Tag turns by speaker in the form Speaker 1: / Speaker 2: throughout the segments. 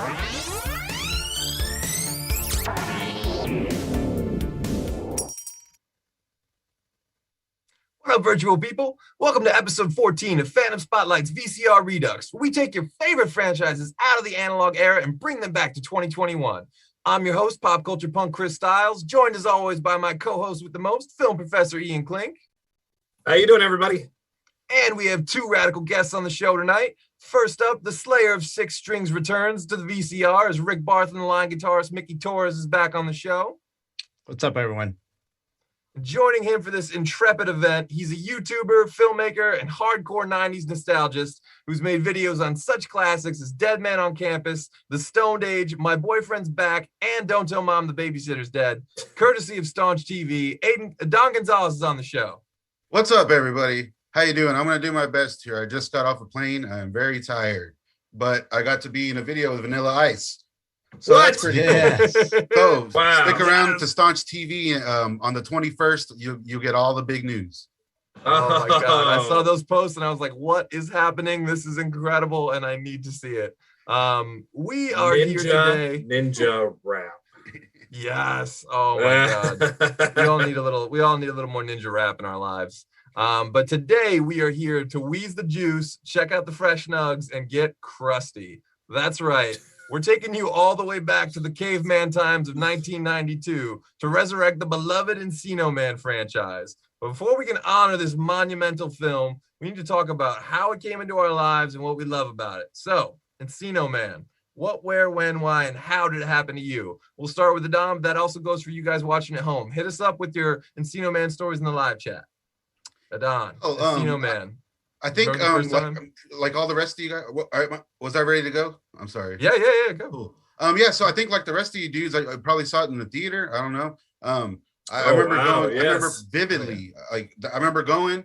Speaker 1: What up, virtual people? Welcome to episode 14 of Fandom Spotlite's VCR Redux, where we take your favorite franchises out of the analog era and bring them back to 2021. I'm your host, pop culture punk Chris Stiles, joined as always by my co-host with the most, film professor Ian Klink.
Speaker 2: How you doing, everybody?
Speaker 1: And we have two radical guests on the show tonight. First up, the Slayer of Six Strings returns to the VCR as Rick Barth and the line guitarist Mickey Torres is back on the show.
Speaker 3: What's up, everyone?
Speaker 1: Joining him for this intrepid event, he's a YouTuber, filmmaker, and hardcore 90s nostalgist who's made videos on such classics as Dead Man on Campus, The Stoned Age, My Boyfriend's Back, and Don't Tell Mom the Babysitter's Dead, courtesy of Staunch TV. Don Gonzalez is on the show.
Speaker 4: What's up, everybody? How you doing? I'm going to do my best here. I just got off a plane. I'm very tired, but I got to be in a video with Vanilla Ice. So
Speaker 2: What?
Speaker 4: that's pretty cool. So
Speaker 2: Wow.
Speaker 4: stick around to Staunch TV on the 21st. You get all the big news.
Speaker 1: Oh my God. I saw those posts and I was like, what is happening? This is incredible and I need to see it. We are here today.
Speaker 2: Ninja rap.
Speaker 1: Yes. Oh my God. We all need a little more ninja rap in our lives. But today we are here to wheeze the juice, check out the fresh nugs, and get crusty. That's right. We're taking you all the way back to the caveman times of 1992 to resurrect the beloved Encino Man franchise. But before we can honor this monumental film, we need to talk about how it came into our lives and what we love about it. So, Encino Man, what, where, when, why, and how did it happen to you? We'll start with the Dom. That also goes for you guys watching at home. Hit us up with your Encino Man stories in the live chat. Adon, Encino Man.
Speaker 4: I think like all the rest of you guys. All right, was I ready to go? I'm sorry.
Speaker 1: Yeah, go.
Speaker 4: Cool. So I think like the rest of you dudes, I probably saw it in the theater. I don't know. I remember going. Yes. I remember vividly. Like I remember going,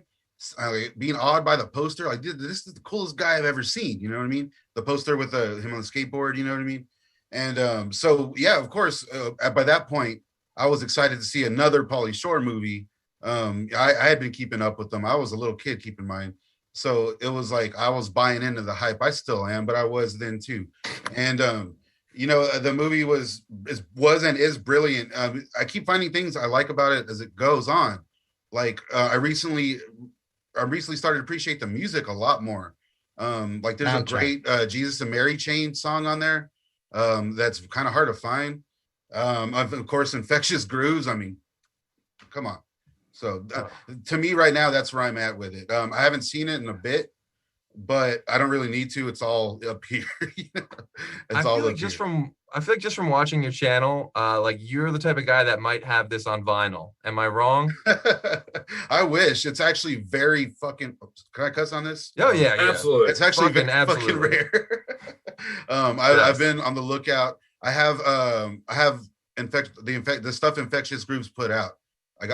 Speaker 4: being awed by the poster. Like this is the coolest guy I've ever seen. You know what I mean? The poster with him on the skateboard. You know what I mean? And so yeah, of course. By that point, I was excited to see another Pauly Shore movie. I had been keeping up with them. I was a little kid, keep in mind. So it was like I was buying into the hype. I still am, but I was then too. And the movie was and is brilliant. I keep finding things I like about it as it goes on. Like I recently started to appreciate the music a lot more. Like there's a great Jesus and Mary Chain song on there. That's kind of hard to find. Of course, Infectious Grooves. I mean, come on. So to me right now, that's where I'm at with it. I haven't seen it in a bit, but I don't really need to. It's all up here. I feel like just from watching your channel, like you're the type of guy that might have this on vinyl. Am I wrong? I wish. It's actually very fucking. Can I cuss on this?
Speaker 1: Oh yeah.
Speaker 2: Absolutely.
Speaker 4: It's actually fucking rare. I've been on the lookout. I have the stuff Infectious Grooves put out. I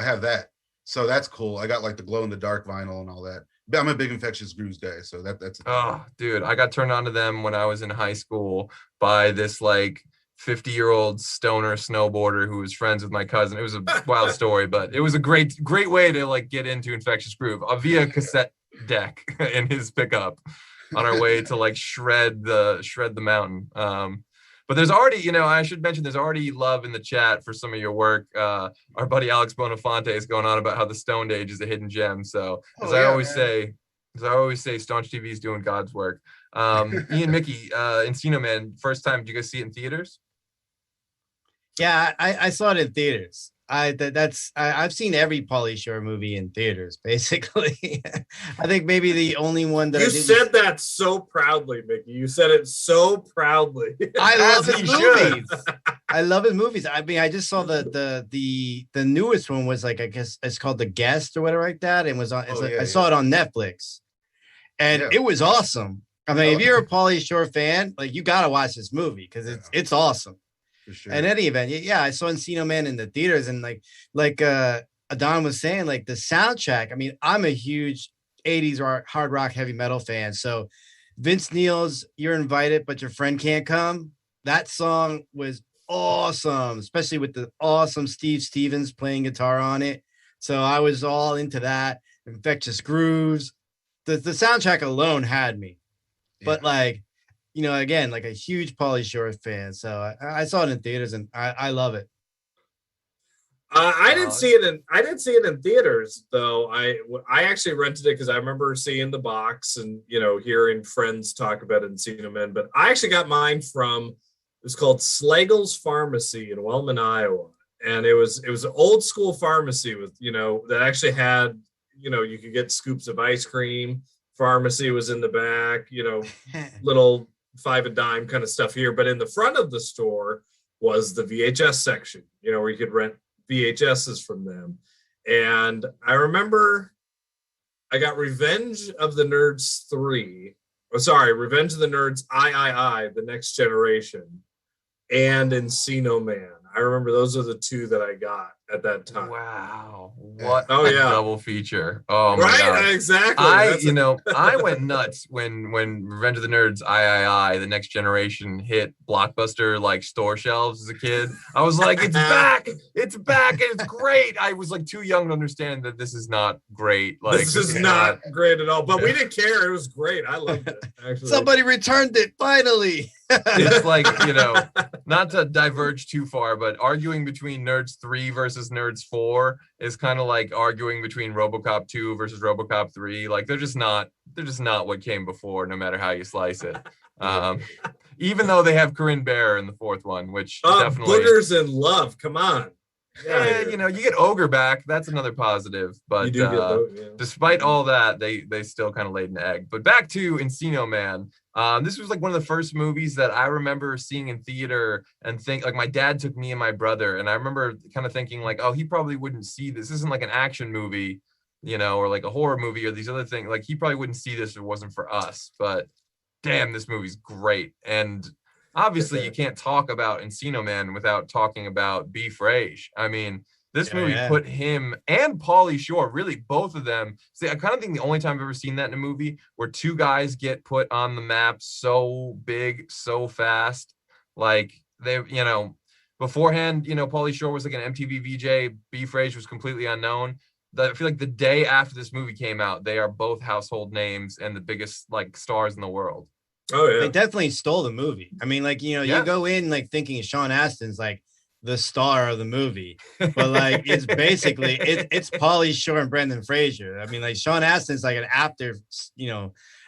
Speaker 4: have that, so that's cool. I got like the glow in the dark vinyl and all that. But I'm a big Infectious Grooves guy, so that's.
Speaker 1: Oh, dude, I got turned on to them when I was in high school by this like 50-year-old stoner snowboarder who was friends with my cousin. It was a wild story, but it was a great way to like get into Infectious Groove via cassette deck in his pickup on our way to like shred the mountain. But there's already, I should mention there's already love in the chat for some of your work. Our buddy Alex Bonafonte is going on about how the Stoned Age is a hidden gem. So I always say, Staunch TV is doing God's work. Ian, Mickey, Encino Man, first time, did you guys see it in theaters?
Speaker 3: Yeah, I saw it in theaters. I've seen every Pauly Shore movie in theaters, basically. I think maybe the only one that
Speaker 2: you said that so proudly, Mickey. You said it so proudly.
Speaker 3: I love his movies. I love his movies. I mean, I just saw the newest one was like, I guess it's called The Guest or whatever like that, and was on. I saw it on Netflix, and it was awesome. I mean, if you're a Pauly Shore fan, like you gotta watch this movie because it's awesome.
Speaker 4: For sure.
Speaker 3: In any event, I saw Encino Man in the theaters, and like Adon was saying, like the soundtrack. I mean, I'm a huge 80s hard rock heavy metal fan. So Vince Neil's "You're Invited, But Your Friend Can't Come." That song was awesome, especially with the awesome Steve Stevens playing guitar on it. So I was all into that. Infectious Grooves. The soundtrack alone had me. But like you know, again, like a huge Pauly Shore fan. So I saw it in theaters and I love it.
Speaker 2: I didn't see it in theaters though. I actually rented it because I remember seeing the box and hearing friends talk about Encino Man. But I actually got mine from, it was called Slagle's Pharmacy in Wellman, Iowa, and it was an old school pharmacy with that actually had you could get scoops of ice cream. Pharmacy was in the back, little 5 a dime kind of stuff here. But in the front of the store was the VHS section, where you could rent VHSs from them. And I remember I got Revenge of the Nerds 3. Oh, sorry, Revenge of the Nerds I, The Next Generation, and Encino Man. I remember those are the 2 that I got at that time.
Speaker 1: Wow. What a double feature. Oh my God.
Speaker 2: Exactly.
Speaker 1: I went nuts when Revenge of the Nerds I, The Next Generation hit Blockbuster like store shelves as a kid. I was like, it's back. It's back and it's great. I was like too young to understand that this is not great. Like
Speaker 2: this is not great at all. But we didn't care. It was great. I loved it. Actually.
Speaker 3: Somebody returned it finally.
Speaker 1: It's like, not to diverge too far, but arguing between Nerds 3 versus Nerds 4 is kind of like arguing between RoboCop 2 versus RoboCop 3. Like they're just not what came before, no matter how you slice it. Even though they have Corinne Bear in the 4th one, which definitely
Speaker 2: Boogers in Love. Come on.
Speaker 1: Yeah, you get Ogre back. That's another positive. But despite all that, they still kind of laid an egg. But back to Encino Man. This was like one of the first movies that I remember seeing in theater and think like my dad took me and my brother, and I remember kind of thinking like, oh, he probably wouldn't see this. This isn't like an action movie, or like a horror movie or these other things. Like he probably wouldn't see this if it wasn't for us. But damn, this movie's great. And obviously you can't talk about Encino Man without talking about B. Frage. I mean, this movie put him and Pauly Shore, really both of them. See, I kind of think the only time I've ever seen that in a movie where 2 guys get put on the map so big, so fast. Like they, beforehand, Pauly Shore was like an MTV VJ. B. Frage was completely unknown. I feel like the day after this movie came out, they are both household names and the biggest like stars in the world.
Speaker 3: Oh yeah, they definitely stole the movie. I mean, like you go in like thinking Sean Astin's like the star of the movie, but like it's basically it's Pauly Shore and Brendan Fraser. I mean, like Sean Astin's like an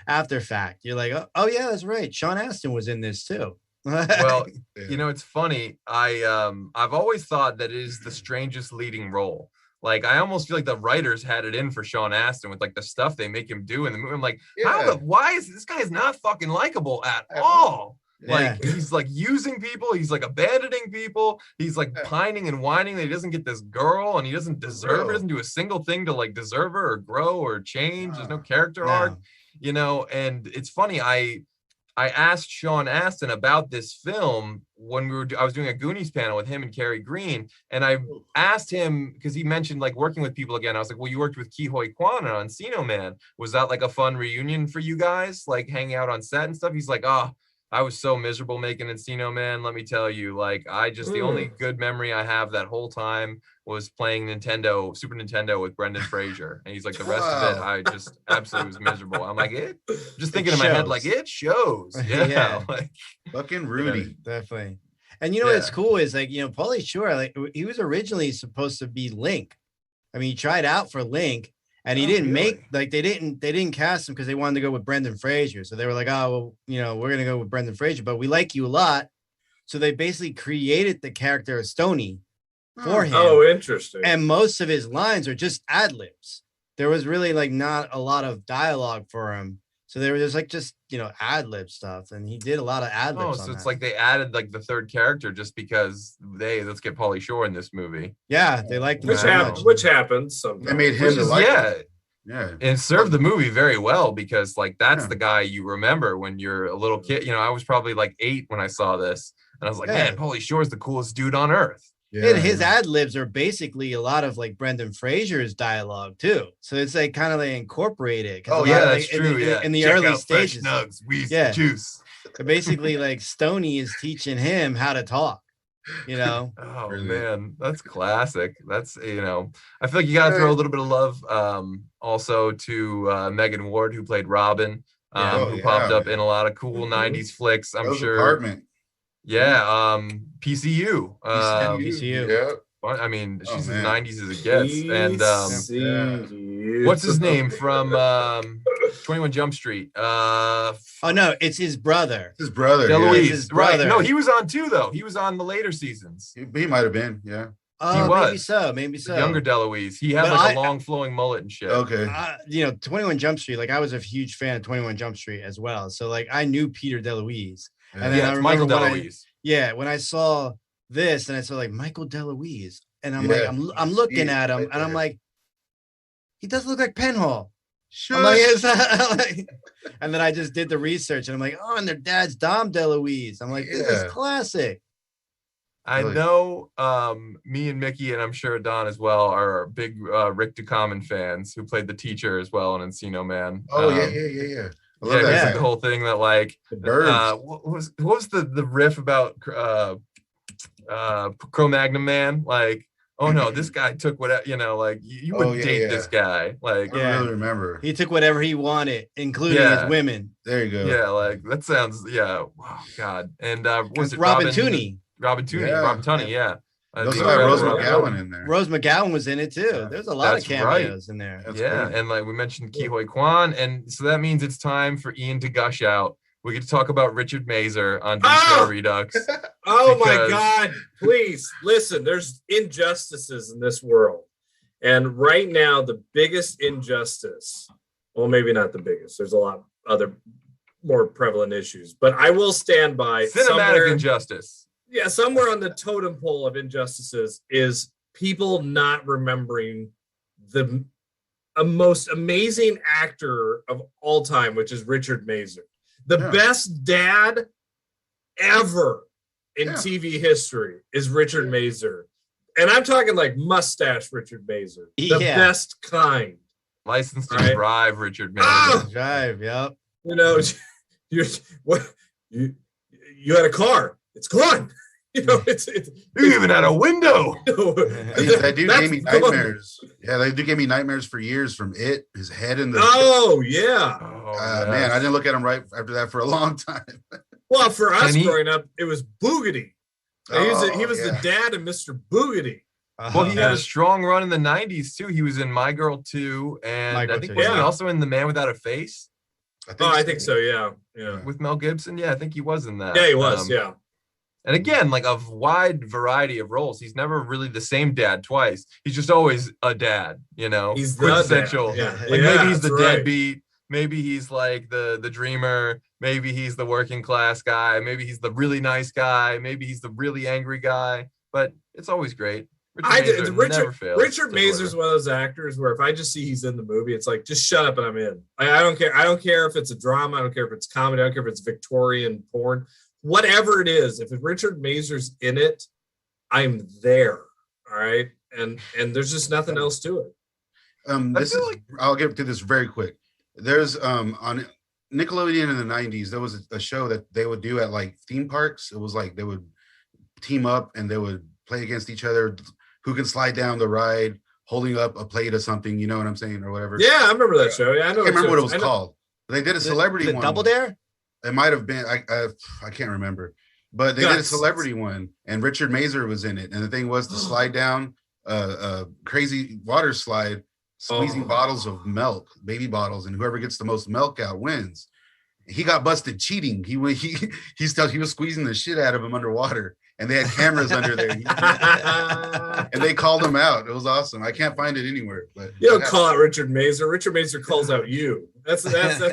Speaker 3: after fact. You're like, oh yeah, that's right. Sean Astin was in this too.
Speaker 1: Well, it's funny. I've always thought that it is the strangest leading role. Like, I almost feel like the writers had it in for Sean Astin with like the stuff they make him do in the movie. I'm like, why is this guy is not fucking likable at all? Like he's like using people, he's like abandoning people, he's like pining and whining that he doesn't get this girl and he doesn't deserve it, doesn't do a single thing to like deserve her or grow or change. There's no character arc, and it's funny. I asked Sean Astin about this film when I was doing a Goonies panel with him and Carrie Green, and I asked him because he mentioned like working with people again. I was like, well, you worked with Ke Huy Quan on Encino Man. Was that like a fun reunion for you guys, like hanging out on set and stuff? He's like, I was so miserable making Encino Man. Let me tell you, like, the only good memory I have that whole time was playing Super Nintendo with Brendan Fraser. And he's like, the rest of it, I just absolutely was miserable. I'm like, just thinking in my head, like, it shows. Yeah. Like,
Speaker 4: fucking Rudy.
Speaker 3: Definitely. And what's cool is like, Pauly Shore, like he was originally supposed to be Link. I mean, he tried out for Link. And he didn't make they didn't cast him because they wanted to go with Brendan Fraser. So they were like, oh, well, we're gonna go with Brendan Fraser, but we like you a lot. So they basically created the character of Stoney for him.
Speaker 2: Oh, interesting.
Speaker 3: And most of his lines are just ad libs. There was really like not a lot of dialogue for him. So there was like just ad lib stuff, and he did a lot of ad libs.
Speaker 1: Oh, so it's like they added like the 3rd character just because let's get Pauly Shore in this movie.
Speaker 3: Yeah, they liked
Speaker 2: which happens sometimes.
Speaker 4: They made him
Speaker 1: and it served the movie very well because like that's the guy you remember when you're a little kid. I was probably like 8 when I saw this, and I was like, man, Pauly Shore is the coolest dude on earth.
Speaker 3: Yeah, his ad libs are basically a lot of like Brendan Fraser's dialogue too. So it's like kind of they incorporate it.
Speaker 1: Oh yeah, that's true.
Speaker 3: In the early stages,
Speaker 1: Nugs, juice.
Speaker 3: So basically, like Stoney is teaching him how to talk.
Speaker 1: Oh man, that's classic. That's I feel like you got to throw a little bit of love also to Megan Ward, who played Robin. who popped up in a lot of cool 90s flicks, I'm sure.
Speaker 4: Apartment.
Speaker 1: Yeah, PCU.
Speaker 3: PCU.
Speaker 4: Yeah.
Speaker 1: I mean, she's as 90s as it gets. And
Speaker 2: PCU.
Speaker 1: what's his name from 21 Jump Street?
Speaker 3: Oh no, it's his brother.
Speaker 4: His brother.
Speaker 1: DeLuise.
Speaker 3: His brother.
Speaker 1: Right. No, he was on too, though. He was on the later seasons.
Speaker 4: He might have been, yeah.
Speaker 1: He was.
Speaker 3: Maybe so.
Speaker 1: The younger DeLuise. He had a long flowing mullet and shit.
Speaker 4: Okay.
Speaker 3: 21 Jump Street, like I was a huge fan of 21 Jump Street as well. So like I knew Peter DeLuise.
Speaker 4: Yeah.
Speaker 3: And then I remember
Speaker 1: Michael DeLuise.
Speaker 3: when I saw this and I saw like Michael DeLuise, and I'm like, I'm looking at him and I'm like, he does look like Penhall.
Speaker 4: Sure.
Speaker 3: I'm like, and then I just did the research and I'm like, oh, and their dad's Dom DeLuise. I'm like, this is classic.
Speaker 1: I know me and Mickey, and I'm sure Don as well, are big Rick Ducommun fans who played the teacher as well in Encino Man.
Speaker 4: Oh, yeah. I love that.
Speaker 1: The whole thing that like what was the riff about Cro-Magnon Man? Like, oh no, this guy took whatever, like you would date this guy. Like,
Speaker 4: I really remember.
Speaker 3: He took whatever he wanted, including his women.
Speaker 4: There you go.
Speaker 1: Yeah, like that sounds oh god. And was it
Speaker 3: Robin Tunney?
Speaker 1: Robin Tunney, yeah.
Speaker 4: Also got Rose McGowan in there.
Speaker 3: Rose McGowan was in it too. There's a lot of cameos in there.
Speaker 1: That's great. And like we mentioned Ke Kwan, and so that means it's time for Ian to gush out. We get to talk about Richard Mazer on VCR Redux.
Speaker 2: Oh my God. Please listen, there's injustices in this world. And right now, the biggest injustice, well, maybe not the biggest, there's a lot of other more prevalent issues, but I will stand by
Speaker 1: cinematic injustice.
Speaker 2: Yeah, somewhere on the totem pole of injustices is people not remembering the most amazing actor of all time, which is Richard Mazer. The best dad ever in TV history is Richard Mazer. And I'm talking like mustache Richard Mazer. The best kind.
Speaker 1: License to drive Richard Mazer.
Speaker 3: Drive, yep.
Speaker 2: You had a car. It's gone. You
Speaker 1: even had a window.
Speaker 4: That dude gave me nightmares. Yeah, that dude gave me nightmares for years from it. His head in the.
Speaker 2: Oh yeah.
Speaker 4: Man, I didn't look at him right after that for a long time.
Speaker 2: Well, for us growing up, it was Boogity. He was the dad of Mr. Boogity.
Speaker 1: Well, he had a strong run in the 90s too. He was in My Girl 2, and I think was he also in The Man Without a Face?
Speaker 2: I think so. Yeah.
Speaker 1: With Mel Gibson. Yeah, I think he was in that.
Speaker 2: Yeah, he was. Yeah.
Speaker 1: And again, like a wide variety of roles. He's never really the same dad twice. He's just always a dad, He's quintessential.
Speaker 2: Yeah.
Speaker 1: Like maybe he's the deadbeat. Maybe he's like the dreamer. Maybe he's the working class guy. Maybe he's the really nice guy. Maybe he's the really angry guy. But it's always great.
Speaker 2: Richard Mazer's one of those actors where if I just see he's in the movie, it's like, just shut up and I'm in. I don't care. I don't care if it's a drama. I don't care if it's comedy. I don't care if it's Victorian porn. Whatever it is, if Richard Mazer's in it, I'm there. All right. And there's just nothing else to it.
Speaker 4: I'll get to this very quick. There's on Nickelodeon in the 90s, there was a show that they would do at like theme parks. It was like they would team up and they would play against each other. Who can slide down the ride holding up a plate of something, you know what I'm saying, or whatever.
Speaker 2: Yeah, I remember that show. Yeah, I know.
Speaker 4: I can't remember what it was called. They did a celebrity one.
Speaker 3: Double Dare?
Speaker 4: It might have been. I can't remember, but they did a celebrity one, and Richard Mazer was in it. And the thing was to slide down a crazy water slide, squeezing bottles of milk, baby bottles, and whoever gets the most milk out wins. He got busted cheating. He was squeezing the shit out of him underwater, and they had cameras under there, and they called him out. It was awesome. I can't find it anywhere. But
Speaker 2: you don't call out Richard Mazer. Richard Mazer calls out you. That's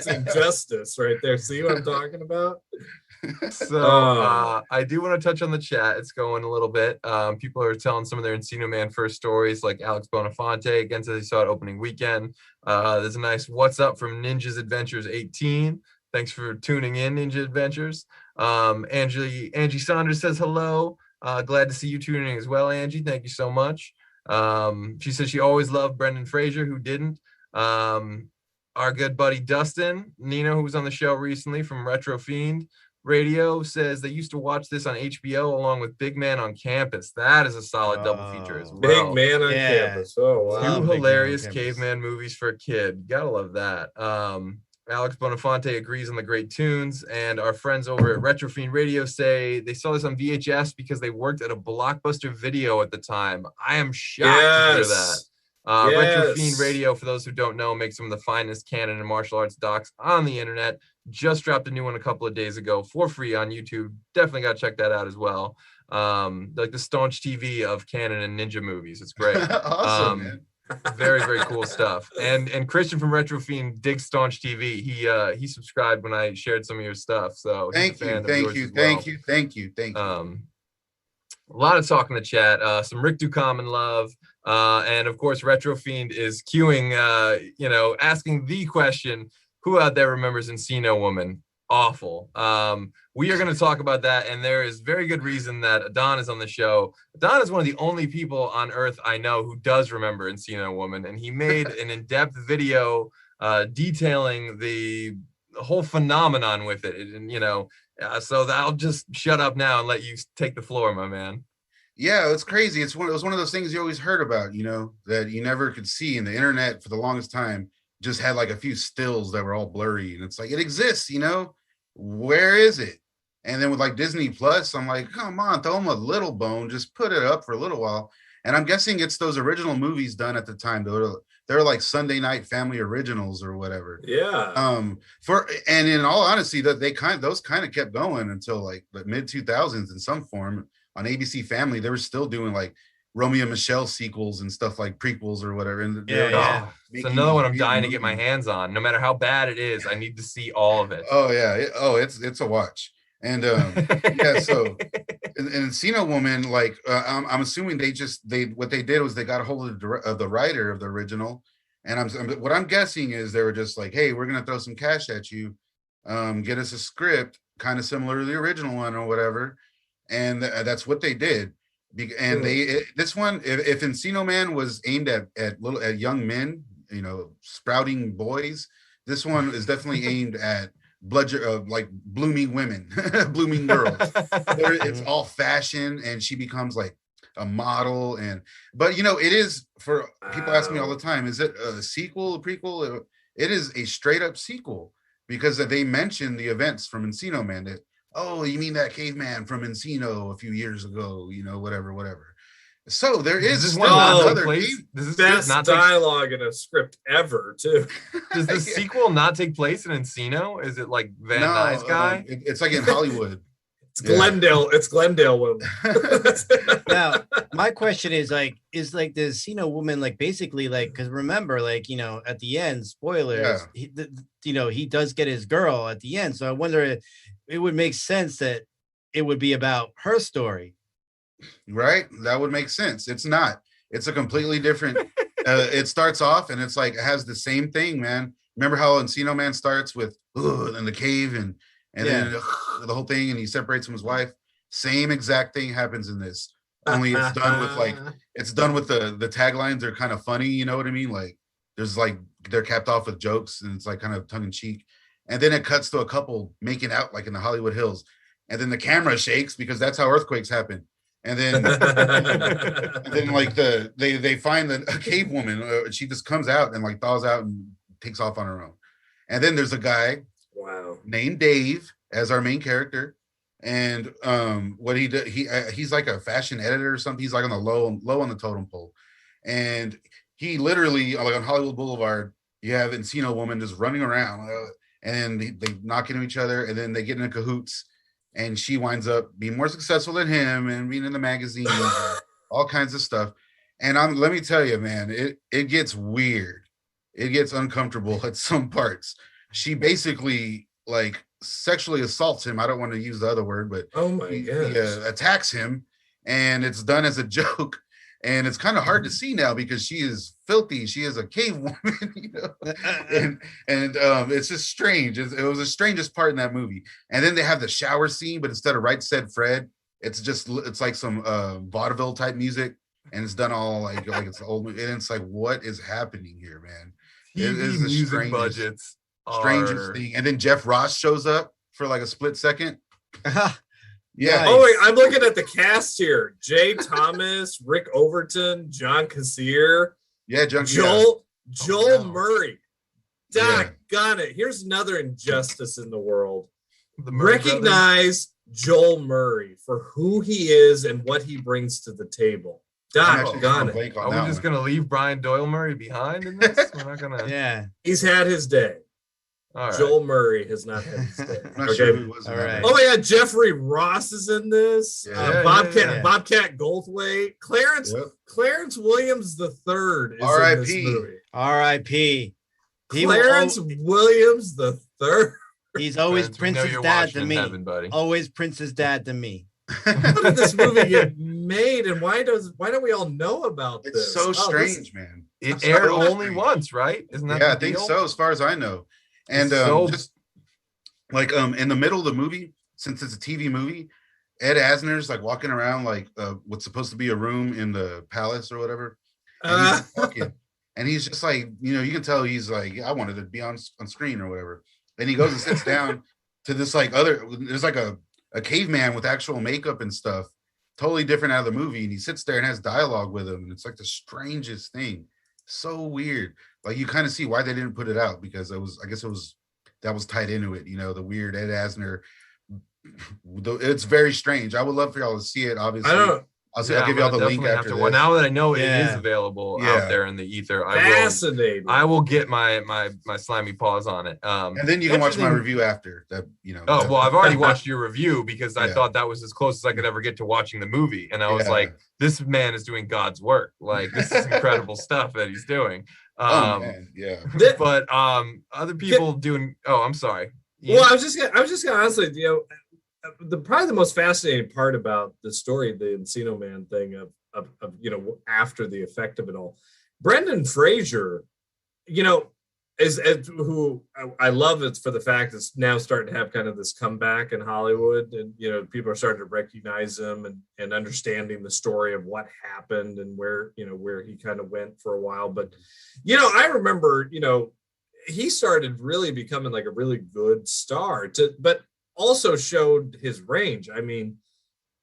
Speaker 2: injustice right there. See what I'm talking about?
Speaker 1: So I do want to touch on the chat. It's going a little bit. People are telling some of their Encino Man first stories, like Alex Bonafonte, again, says he saw it opening weekend. There's a nice what's up from Ninja's Adventures 18. Thanks for tuning in, Ninja Adventures. Angie Saunders says hello. Glad to see you tuning in as well, Angie. Thank you so much. She says she always loved Brendan Fraser, who didn't. Our good buddy Dustin Nino, who was on the show recently from Retro Fiend Radio, says they used to watch this on HBO along with Big Man on Campus. That is a solid double feature as well.
Speaker 2: Big Man on Campus. Oh, wow.
Speaker 1: Two hilarious caveman movies for a kid. Gotta love that. Alex Bonafonte agrees on the great tunes, and our friends over at Retro Fiend Radio say they saw this on VHS because they worked at a Blockbuster Video at the time. I am shocked to hear that. Retro Fiend Radio, for those who don't know, makes some of the finest canon and martial arts docs on the internet. Just dropped a new one a couple of days ago for free on YouTube. Definitely got to check that out as well. Like the staunch TV of canon and ninja movies. It's great.
Speaker 4: Awesome, man.
Speaker 1: Very, very cool stuff. And Christian from Retro Fiend digs Staunch TV. He subscribed when I shared some of your stuff. So
Speaker 4: thank you.
Speaker 1: A lot of talk in the chat. Some Rick Ducom in love. And of course, Retro Fiend is queuing, asking the question, who out there remembers Encino Woman? Awful. We are going to talk about that, and there is very good reason that Adon is on the show. Adon is one of the only people on earth I know who does remember Encino Woman, and he made an in-depth video detailing the whole phenomenon with it. And so I'll just shut up now and let you take the floor, my man.
Speaker 4: Yeah, it's crazy. It was one of those things you always heard about, that you never could see, in the internet for the longest time. Just had like a few stills that were all blurry, and it's like, it exists, where is it? And then with like Disney Plus, I'm like, come on, throw them a little bone, just put it up for a little while. And I'm guessing it's those original movies done at the time. They're like Sunday night family originals or whatever.
Speaker 2: Yeah.
Speaker 4: And in all honesty, that those kind of kept going until like the mid 2000s in some form. On ABC Family, they were still doing like Romeo and Michelle sequels and stuff, like prequels or whatever. And
Speaker 1: it's another one I'm dying to get my hands on. No matter how bad it is, I need to see all of it.
Speaker 4: Oh yeah, it's a watch. And yeah, so in Encino Woman, like I'm assuming what they did was they got a hold of the writer of the original, and what I'm guessing is they were just like, hey, we're gonna throw some cash at you, get us a script kind of similar to the original one or whatever, and that's what they did. And this one, if Encino Man was aimed at young men, sprouting boys, this one is definitely aimed at like blooming women, blooming girls. It's all fashion, and she becomes like a model. But it is, for people ask me all the time, is it a sequel, a prequel? It is a straight up sequel, because they mention the events from Encino Man. That, oh, you mean that caveman from Encino a few years ago, whatever. So there is
Speaker 2: another best dialogue in a script ever, too.
Speaker 1: Does the sequel not take place in Encino? Is it like Van Nuys guy?
Speaker 4: It's like in Hollywood.
Speaker 2: It's Glendale. It's Glendale woman.
Speaker 3: Now, my question is like the Encino Woman, like basically, like, because remember, like, at the end, spoilers, he does get his girl at the end. So I wonder if it would make sense that it would be about her story.
Speaker 4: Right, that would make sense. It's not. It's a completely different. It starts off and it's like, it has the same thing, man. Remember how Encino Man starts with in the cave and then the whole thing, and he separates from his wife. Same exact thing happens in this. Only it's done with the taglines are kind of funny. You know what I mean? Like there's like they're capped off with jokes, and it's like kind of tongue in cheek. And then it cuts to a couple making out like in the Hollywood Hills, and then the camera shakes because that's how earthquakes happen. And then, like they find a cave woman. She just comes out and like thaws out and takes off on her own. And then there's a guy, named Dave as our main character. And what he did, he's like a fashion editor or something. He's like on the low on the totem pole. And he literally, like on Hollywood Boulevard, you have Encino Woman just running around, and they knock into each other, and then they get in cahoots. And she winds up being more successful than him and being in the magazine, all kinds of stuff. And let me tell you, man, it gets weird. It gets uncomfortable at some parts. She basically like sexually assaults him. I don't want to use the other word, but he attacks him, and it's done as a joke. And it's kind of hard to see now because she is filthy. She is a cave woman, and it's just strange. It was the strangest part in that movie. And then they have the shower scene, but instead of Right Said Fred, it's like some vaudeville type music, and it's done all like it's old. And it's like, what is happening here, man?
Speaker 1: It is the
Speaker 4: strangest thing. And then Jeff Ross shows up for like a split second.
Speaker 2: Yeah. Oh wait, I'm looking at the cast here. Jay Thomas, Rick Overton, John Kassir.
Speaker 4: Yeah,
Speaker 2: Joel Murray. Doggone it. Here's another injustice in the world.
Speaker 1: The Murray
Speaker 2: Recognize Joel Murray for who he is and what he brings to the table. Doggone it.
Speaker 1: Are we just going to leave Brian Doyle Murray behind in this? We're not going to.
Speaker 3: Yeah.
Speaker 2: He's had his day.
Speaker 1: All right.
Speaker 2: Joel Murray has not had his day.
Speaker 4: I'm not sure who was in that.
Speaker 2: Oh my God, Jeffrey Ross is in this. Bobcat Goldthwait. Clarence Williams III is in this movie.
Speaker 3: R.I.P.
Speaker 2: Clarence Williams III.
Speaker 3: He's always Prince's dad to me. Always Prince's dad to me.
Speaker 2: How did this movie get made, and why don't we all know about this?
Speaker 4: It's so strange, man.
Speaker 1: It aired only once, right? Isn't that?
Speaker 4: Yeah, I think so, as far as I know. And just like in the middle of the movie, since it's a TV movie, Ed Asner's like walking around like what's supposed to be a room in the palace or whatever, and he's talking, and he's just like, you can tell he's like, I wanted to be on screen or whatever. And he goes and sits down to this like there's like a caveman with actual makeup and stuff, totally different out of the movie, and he sits there and has dialogue with him, and it's like the strangest thing. So weird. Like you kind of see why they didn't put it out, because that was tied into it, the weird Ed Asner. It's very strange. I would love for y'all to see it. Obviously, I'll give you all the link after this.
Speaker 1: Well, now that I know it is available out there in the ether, I will get my slimy paws on it.
Speaker 4: And then you can watch my review after that.
Speaker 1: Oh well, I've already watched your review because I thought that was as close as I could ever get to watching the movie, and I was like, this man is doing God's work. Like this is incredible stuff that he's doing. But other people doing. Oh, I'm sorry.
Speaker 2: Well, I was just gonna honestly, probably the most fascinating part about the story, the Encino Man thing of after the effect of it all, Brendan Fraser, is who I love it for the fact it's now starting to have kind of this comeback in Hollywood, and people are starting to recognize him and understanding the story of what happened and where he kind of went for a while. But I remember he started really becoming like a really good star but also showed his range. I mean,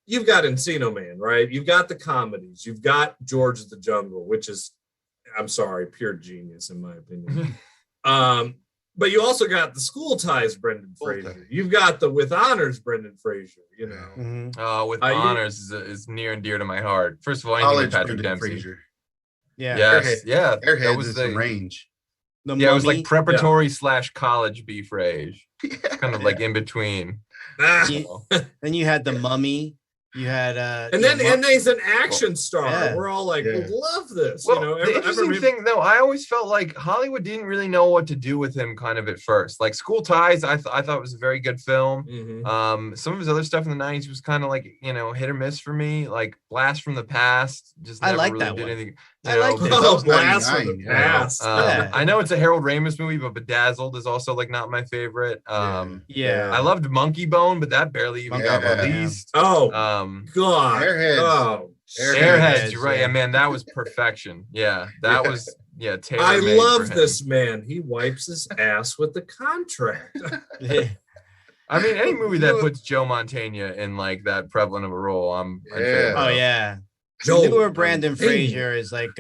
Speaker 2: you've got Encino Man, right? You've got the comedies. You've got George of the Jungle, which is, I'm sorry, pure genius in my opinion. But you also got the School Ties Brendan Fraser. You've got the With Honors Brendan Fraser.
Speaker 1: With Honors is near and dear to my heart. First of all, anything with Patrick Dempsey.
Speaker 4: Fraser.
Speaker 1: Yeah. Yes.
Speaker 4: Airheads
Speaker 1: that was
Speaker 4: the range.
Speaker 1: It was like preparatory / college beef rage. Kind of like in between.
Speaker 3: Then you had The Mummy. You had
Speaker 2: and then he's an action star. Yeah. We're all like, we love this.
Speaker 1: Well, the interesting thing though, I always felt like Hollywood didn't really know what to do with him kind of at first. Like School Ties, I thought it was a very good film. Mm-hmm. Some of his other stuff in the 90s was kind of like, hit or miss for me. Like Blast from the Past, just never really did anything.
Speaker 3: I like it.
Speaker 2: Blast from the Past.
Speaker 1: I know it's a Harold Ramis movie, but Bedazzled is also like not my favorite. I loved Monkey Bone, but that barely even got released.
Speaker 2: God.
Speaker 1: Airheads, you're right. Yeah, man, that was perfection. Yeah, that was
Speaker 2: I love this man. He wipes his ass with the contract.
Speaker 1: I mean, any movie that puts Joe Mantegna in like that prevalent of a role, I'm
Speaker 3: Oh yeah. The newer Brandon Fraser is like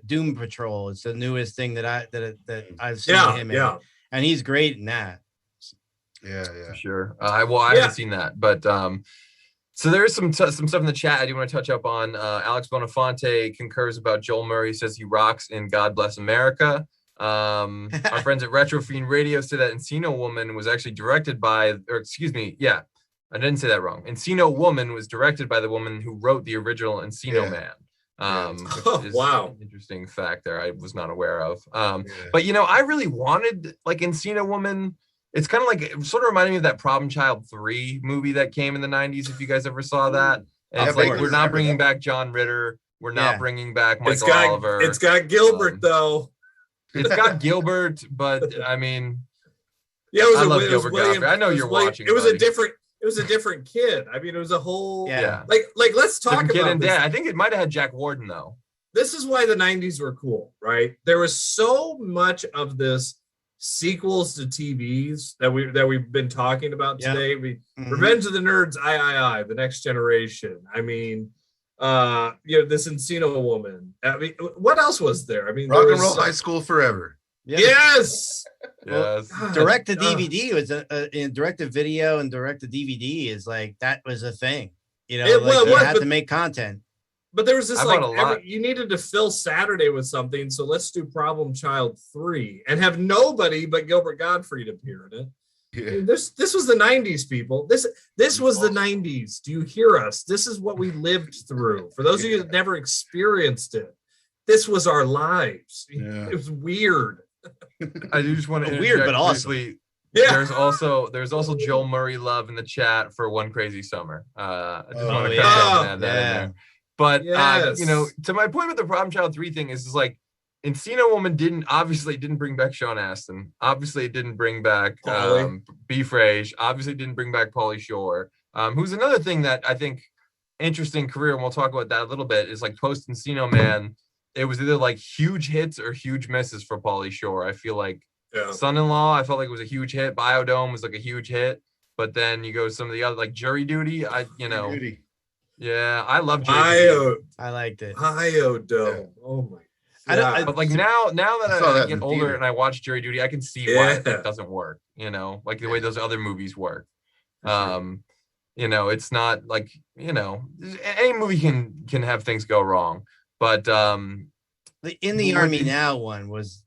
Speaker 3: Doom Patrol. It's the newest thing that I've seen him in. And he's great in that.
Speaker 4: Yeah.
Speaker 1: For sure. I haven't seen that, but so there's some stuff in the chat I do want to touch up on. Alex Bonafonte concurs about Joel Murray, says he rocks in God Bless America. Our friends at Retro Fiend Radio said that Encino Woman was actually directed by, I didn't say that wrong. Encino Woman was directed by the woman who wrote the original Encino Man.
Speaker 2: Wow.
Speaker 1: Interesting fact there I was not aware of. But I really wanted like Encino Woman. It's kind of like, it sort of reminded me of that Problem Child 3 movie that came in the 90s, if you guys ever saw that. And it's like, we're not bringing back John Ritter. We're not bringing back Michael Oliver.
Speaker 2: It's got Gilbert, though.
Speaker 1: It's got Gilbert, but I mean,
Speaker 2: I
Speaker 1: love Gilbert Gottfried. I know you're watching.
Speaker 2: It was a different kid. I mean, it was a whole like let's talk about
Speaker 1: kid and dad. I think it might have had Jack Warden though.
Speaker 2: This is why the 90s were cool, right? There was so much of this sequels to TVs that we've been talking about today. Revenge of the Nerds, I, The Next Generation. I mean, this Encino Woman. I mean, what else was there? I mean,
Speaker 4: Rock and Roll High School Forever.
Speaker 3: Yeah.
Speaker 2: Yes.
Speaker 1: Yes.
Speaker 3: Direct to DVD was in direct to video and direct to DVD is like that was a thing. You know, you had to make content.
Speaker 2: But there was this you needed to fill Saturday with something, so let's do Problem Child 3 and have nobody but Gilbert Gottfried appear in it. Yeah. I mean, this was the 90s, people. This was the 90s. Do you hear us? This is what we lived through. For those of you that never experienced it, this was our lives. Yeah. It was weird.
Speaker 1: I do just want to
Speaker 3: weird, but awesome.
Speaker 1: Yeah. There's also Joel Murray love in the chat for One Crazy Summer. I just want to add that in there. But you know, to my point with the Problem Child 3 thing is like Encino Woman didn't bring back Sean Astin. Obviously, it didn't bring back B. Frage. Obviously, didn't bring back Pauly Shore. Who's another thing that I think interesting career, and we'll talk about that a little bit, is like post Encino Man. It was either like huge hits or huge misses for Pauly Shore. I feel like Son-in-Law, I felt like it was a huge hit. Biodome was like a huge hit. But then you go to some of the other, like Jury Duty. Yeah, I love Jury Duty.
Speaker 3: I liked it.
Speaker 2: Biodome. Oh my.
Speaker 1: But like now that I get older and I watch Jury Duty, I can see why it doesn't work. You know, like the way those other movies work. You know, it's not like, you know, any movie can have things go wrong. But
Speaker 3: the In the Army Now one was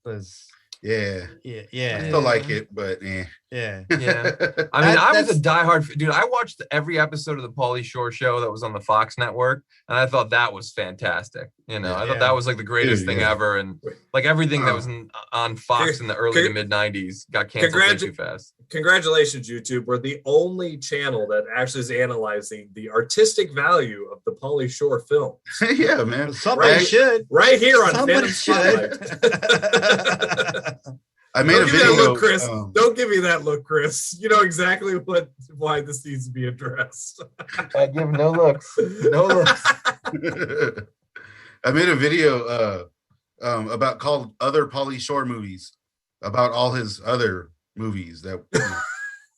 Speaker 4: yeah.
Speaker 3: I
Speaker 4: still like it, but
Speaker 3: yeah.
Speaker 1: I mean, I was a diehard dude. I watched every episode of the Pauly Shore show that was on the Fox network, and I thought that was fantastic. You know, I thought that was like the greatest thing ever, and like everything that was on Fox in the early to mid '90s got canceled way too fast.
Speaker 2: Congratulations, YouTube! We're the only channel that actually is analyzing the artistic value of the Pauly Shore film.
Speaker 4: Yeah, man.
Speaker 3: Somebody should
Speaker 2: right here on
Speaker 3: Somebody
Speaker 2: Fandom
Speaker 3: Spotlight.
Speaker 4: I made a video.
Speaker 2: Look, Chris. Don't give me that look, Chris. You know exactly why this needs to be addressed.
Speaker 1: I give no looks. No looks.
Speaker 4: I made a video about called Other Pauly Shore Movies, about all his other movies that.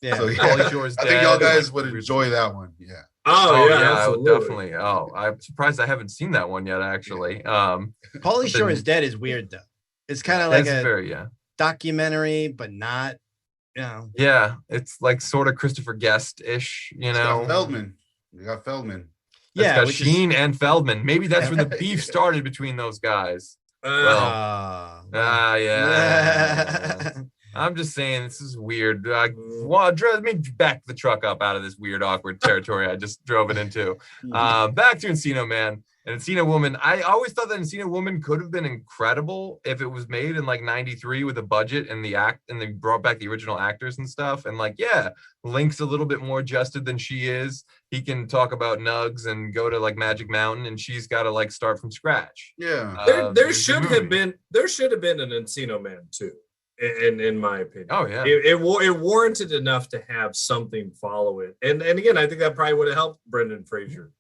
Speaker 4: So,
Speaker 1: Pauly Shore's
Speaker 4: I think y'all guys would enjoy that one. Yeah.
Speaker 2: Oh yeah,
Speaker 1: I would definitely. Oh, I'm surprised I haven't seen that one yet. Actually,
Speaker 3: Pauly Shore is Dead is weird though. It's kind of like a documentary, but not, you know.
Speaker 1: Yeah, it's like sort of Christopher Guest-ish, you know.
Speaker 4: Feldman. You got Feldman.
Speaker 1: Yeah, got Sheen and Feldman. Maybe that's where the beef started between those guys. Yeah. I'm just saying this is weird. Let me back the truck up out of this weird, awkward territory I just drove it into. Back to Encino Man and Encino Woman. I always thought that Encino Woman could have been incredible if it was made in like '93 with a budget and they brought back the original actors and stuff. And like, Link's a little bit more adjusted than she is. He can talk about Nugs and go to like Magic Mountain, and she's got to like start from scratch.
Speaker 4: Yeah,
Speaker 2: there should have been an Encino Man too. In my opinion.
Speaker 1: Oh yeah,
Speaker 2: it warranted enough to have something follow it, and again, I think that probably would have helped Brendan Fraser.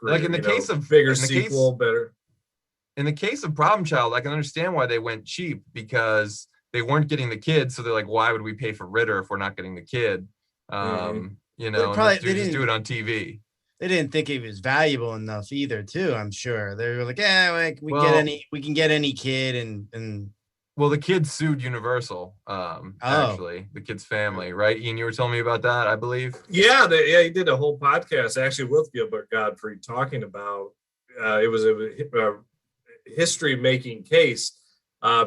Speaker 1: Like in the case of
Speaker 2: bigger sequel, better.
Speaker 1: In the case of Problem Child, I can understand why they went cheap, because they weren't getting the kid, so they're like, why would we pay for Ritter if we're not getting the kid? You know, they just do it on TV.
Speaker 3: They didn't think it was valuable enough either, too. I'm sure they were like, we can get any kid and.
Speaker 1: Well, the kid sued Universal, actually, the kid's family, right? Ian, you were telling me about that, I believe.
Speaker 2: Yeah, he did a whole podcast actually with Gilbert Gottfried talking about it was a history-making case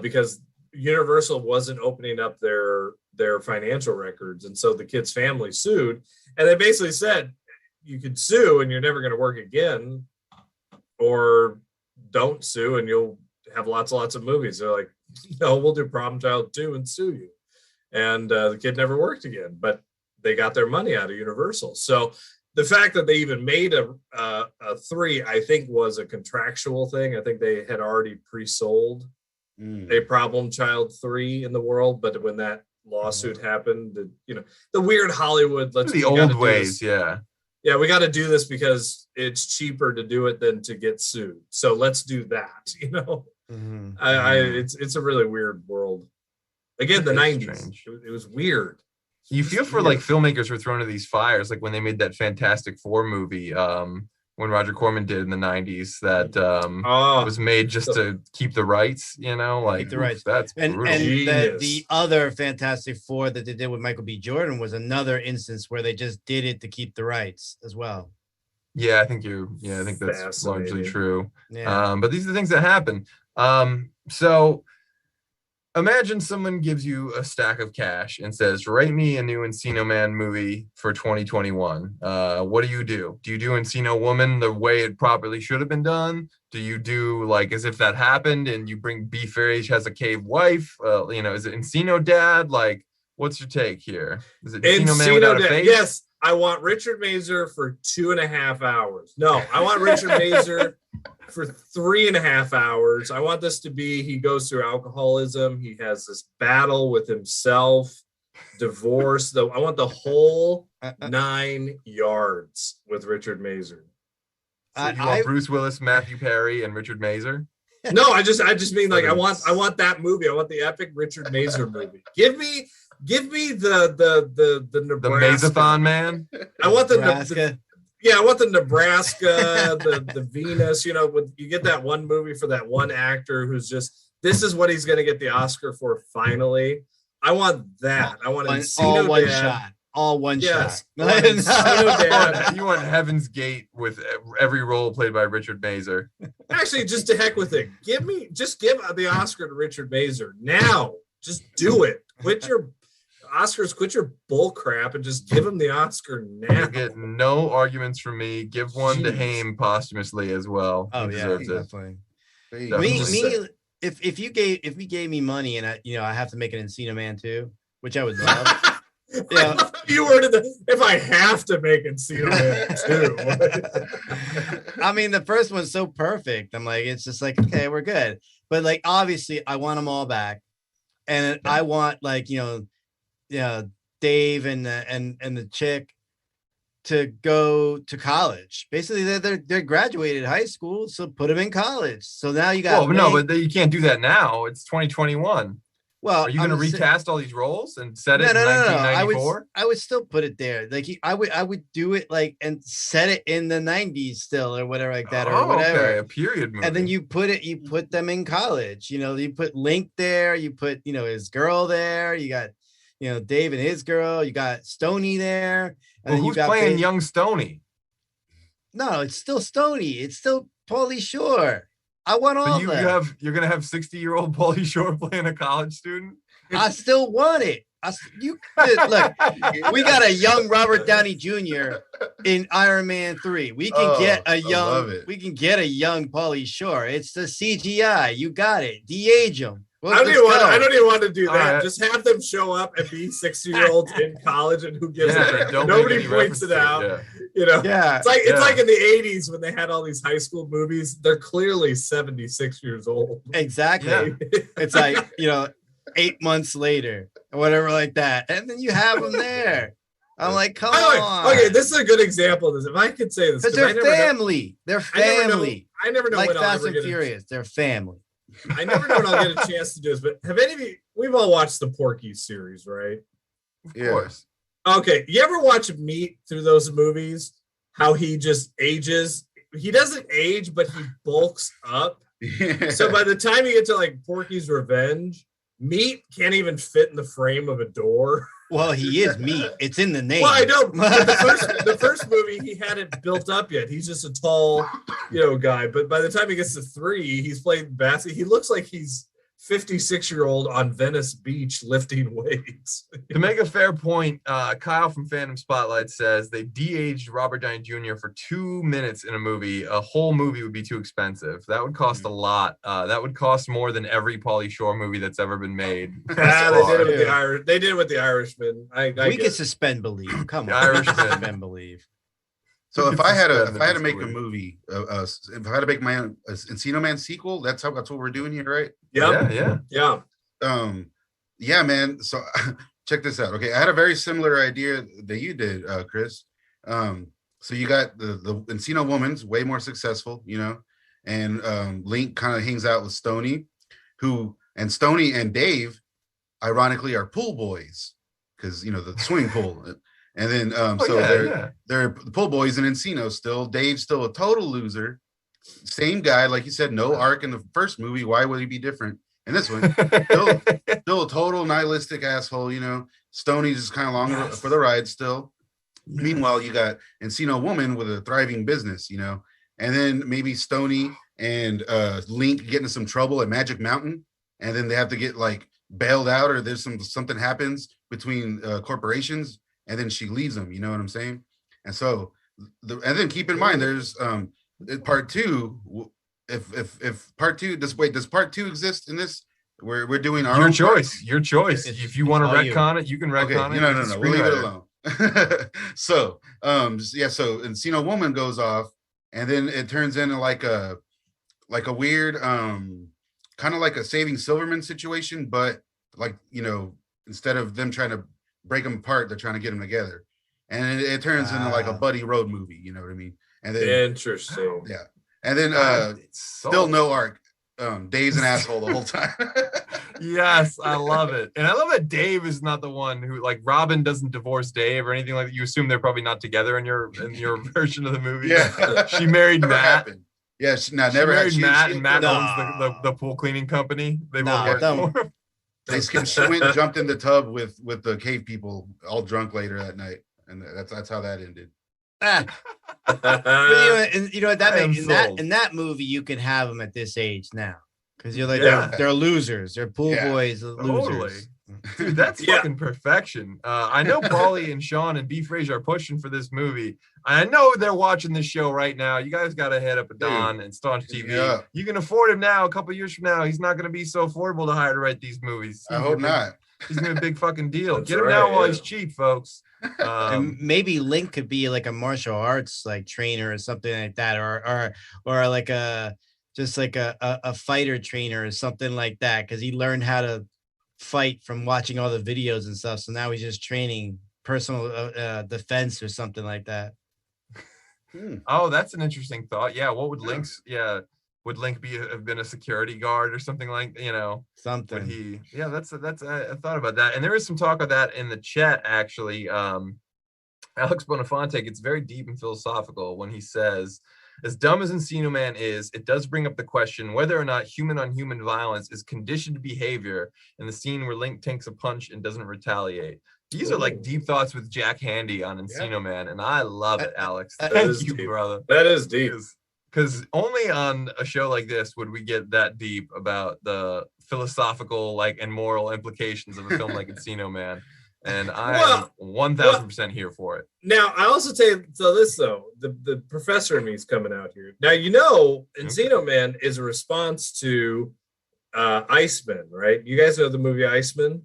Speaker 2: because Universal wasn't opening up their financial records, and so the kid's family sued, and they basically said you could sue and you're never going to work again, or don't sue and you'll have lots of movies. They're like, no, we'll do Problem Child 2 and sue you. And the kid never worked again, but they got their money out of Universal. So the fact that they even made a 3, I think, was a contractual thing. I think they had already pre-sold a Problem Child 3 in the world, but when that lawsuit happened, the weird Hollywood,
Speaker 1: the old ways,
Speaker 2: yeah, we got to do this because it's cheaper to do it than to get sued. So let's do that, It's a really weird world. Again, the 90s, it was weird.
Speaker 1: You feel for like filmmakers who were thrown into these fires, like when they made that Fantastic Four movie, when Roger Corman did in the 90s that was made just to keep the rights, you know, like
Speaker 3: the rights.
Speaker 1: That's
Speaker 3: and
Speaker 1: brutal.
Speaker 3: the other Fantastic Four that they did with Michael B. Jordan was another instance where they just did it to keep the rights as well.
Speaker 1: Yeah, I think that's largely true.
Speaker 3: Yeah.
Speaker 1: But these are the things that happen. So imagine someone gives you a stack of cash and says, write me a new Encino Man movie for 2021. What do? Do you do Encino Woman the way it properly should have been done? Do you do like as if that happened and you bring B. Farish has a cave wife? Is it Encino Dad? Like, what's your take here? Is it Encino Man without a face?
Speaker 2: Yes, I want Richard Mazer for 2.5 hours. No, I want Richard Mazer for 3.5 hours. I want this to be, he goes through alcoholism. He has this battle with himself, divorce. I want the whole 9 yards with Richard Mazer.
Speaker 1: So you want Bruce Willis, Matthew Perry, and Richard Mazer?
Speaker 2: No, I just mean like I want that movie. I want the epic Richard Mazer movie. Give me the Nebraska.
Speaker 1: The Mazathon Man.
Speaker 2: I want the Nebraska. I want the Nebraska, the Venus. You know, you get that one movie for that one actor who's just, this is what he's going to get the Oscar for finally. I want that. I want
Speaker 3: all one shot. All one shot.
Speaker 1: You want Heaven's Gate with every role played by Richard Mazer.
Speaker 2: Actually, just to heck with it. Give the Oscar to Richard Mazer now. Just do it. Quit your bull crap and just give him the Oscar now.
Speaker 1: You get no arguments from me. Give one to Haim posthumously as well.
Speaker 3: Oh,
Speaker 1: he
Speaker 3: definitely. If you gave me money and I have to make an Encino Man 2, which I would love.
Speaker 2: Yeah, you worded if I have to make Encino Man 2.
Speaker 3: I mean, the first one's so perfect. I'm like, it's just like, okay, we're good. But like, obviously, I want them all back, and I want Dave and the chick to go to college. Basically, they're graduated high school, so put them in college. So now you got.
Speaker 1: But you can't do that now. It's 2021.
Speaker 3: Well,
Speaker 1: are you going to recast all these roles and set it in 1994?
Speaker 3: I would still put it there. Like I would do it like and set it in the 90s still or whatever like that or whatever.
Speaker 1: Okay, a period movie.
Speaker 3: And then you put them in college. You put Link there. You put his girl there. You got Dave and his girl. You got Stoney there.
Speaker 1: And then who's playing young Stoney?
Speaker 3: No, it's still Stoney. It's still Pauly Shore. I want all of them.
Speaker 1: You're gonna have 60-year-old Pauly Shore playing a college student.
Speaker 3: I still want it. Look, we got a young Robert Downey Jr. in Iron Man 3. We can get a young Pauly Shore. It's the CGI. You got it. De-age him.
Speaker 2: I don't even want to do that. Right. Just have them show up and be 60-year-olds in college, and who gives a crap? Nobody points it out.
Speaker 3: Yeah.
Speaker 2: It's like in the 80s when they had all these high school movies. They're clearly 76 years old.
Speaker 3: Exactly. Yeah. It's like 8 months later or whatever like that, and then you have them there. I'm like, come on.
Speaker 2: Okay, this is a good example of this. If I could say this,
Speaker 3: because they're family. They're family.
Speaker 2: I never know
Speaker 3: like
Speaker 2: when
Speaker 3: Fast and Furious. They're family.
Speaker 2: I never know when I'll get a chance to do this, but have any of you? We've all watched the Porky series, right?
Speaker 1: Of course.
Speaker 2: Okay, you ever watch Meat through those movies? How he just ages. He doesn't age, but he bulks up. Yeah. So by the time you get to like Porky's Revenge, Meat can't even fit in the frame of a door.
Speaker 3: Well, he is Meat. It's in the name.
Speaker 2: Well, I know. The first movie, he hadn't built up yet. He's just a tall, guy. But by the time he gets to 3, he's playing basketball. He looks like he's 56-year-old on Venice Beach lifting weights.
Speaker 1: To make a fair point, Kyle from Fandom Spotlite says they de-aged Robert Downey Jr. for 2 minutes in a movie. A whole movie would be too expensive. That would cost a lot. That would cost more than every Pauly Shore movie that's ever been made.
Speaker 2: They did it with the Irish. They did it with the Irishman.
Speaker 3: We could suspend belief. Come on,
Speaker 1: Irishman.
Speaker 3: Suspend belief.
Speaker 4: So if I had to make a movie, if I had to make my own Encino Man sequel, that's what we're doing here, right?
Speaker 2: Yeah.
Speaker 4: Yeah, man. So check this out. Okay, I had a very similar idea that you did, Chris. So you got the Encino Woman's way more successful, and Link kind of hangs out with Stoney, and Stoney and Dave, ironically, are pool boys because the swimming pool. And then they're the pool boys in Encino still. Dave's still a total loser. Same guy, like you said, no arc in the first movie. Why would he be different in this one? Still a total nihilistic asshole, you know. Stoney's just kind of along for the ride still. Yes. Meanwhile, you got Encino Woman with a thriving business, you know. And then maybe Stoney and Link get into some trouble at Magic Mountain, and then they have to get like bailed out, or there's something happens between corporations, and then she leaves them. You know what I'm saying? And so, and then keep in mind, there's part two. If part two does part two exist in this? We're doing our own
Speaker 1: choice.
Speaker 4: Part.
Speaker 1: Your choice. If you want to retcon it, you can retcon it.
Speaker 4: No. We'll leave it alone. So so Encino Woman goes off, and then it turns into like a weird kind of like a Saving Silverman situation, but like, you know, instead of them trying to break them apart, they're trying to get them together, and it turns into like a buddy road movie. You know what I mean? And then
Speaker 2: interesting.
Speaker 4: Yeah, and then still no arc. Dave's an asshole the whole time.
Speaker 1: Yes, I love it. And I love that Dave is not the one who, like, Robin doesn't divorce Dave or anything like that. You assume they're probably not together in your version of the movie.
Speaker 4: Yeah.
Speaker 1: She married Matt.
Speaker 4: Happened. Yeah, she married
Speaker 1: Matt, and Matt owns the pool cleaning company. They both work for him.
Speaker 4: She went and jumped in the tub with the cave people all drunk later that night. And that's how that ended.
Speaker 3: You know that in that movie you can have them at this age now, because you're like they're losers, they're pool boys, losers.
Speaker 1: Dude, that's fucking perfection. I know Paulie and Sean and B. Fraser are pushing for this movie. I know they're watching this show right now. You guys got to head up at Don and Staunch TV. Yeah. You can afford him now. A couple years from now, he's not going to be so affordable to hire to write these movies.
Speaker 4: I hope not.
Speaker 1: He's gonna be a big fucking deal. Get him now while he's cheap, folks.
Speaker 3: And maybe Link could be like a martial arts like trainer or something like that, or like a fighter trainer or something like that, because he learned how to fight from watching all the videos and stuff. So now he's just training personal defense or something like that.
Speaker 1: Oh, that's an interesting thought. Yeah, what would Link's would Link have been a security guard or something like, you know,
Speaker 3: something?
Speaker 1: Would he? Yeah, that's I thought about that, and there is some talk of that in the chat actually. Alex Bonafante gets very deep and philosophical when he says, as dumb as Encino Man is, it does bring up the question whether or not human on human violence is conditioned behavior in the scene where Link takes a punch and doesn't retaliate. These are like deep thoughts with Jack Handy on Encino Man, and I love it, Alex. Thank you, brother.
Speaker 2: That is deep.
Speaker 1: Because only on a show like this would we get that deep about the philosophical, like, and moral implications of a film like Encino Man. And I'm 1000% here for it.
Speaker 2: Now, I also tell you this, though. The professor in me is coming out here. Now, you know, Encino Man is a response to Iceman, right? You guys know the movie Iceman?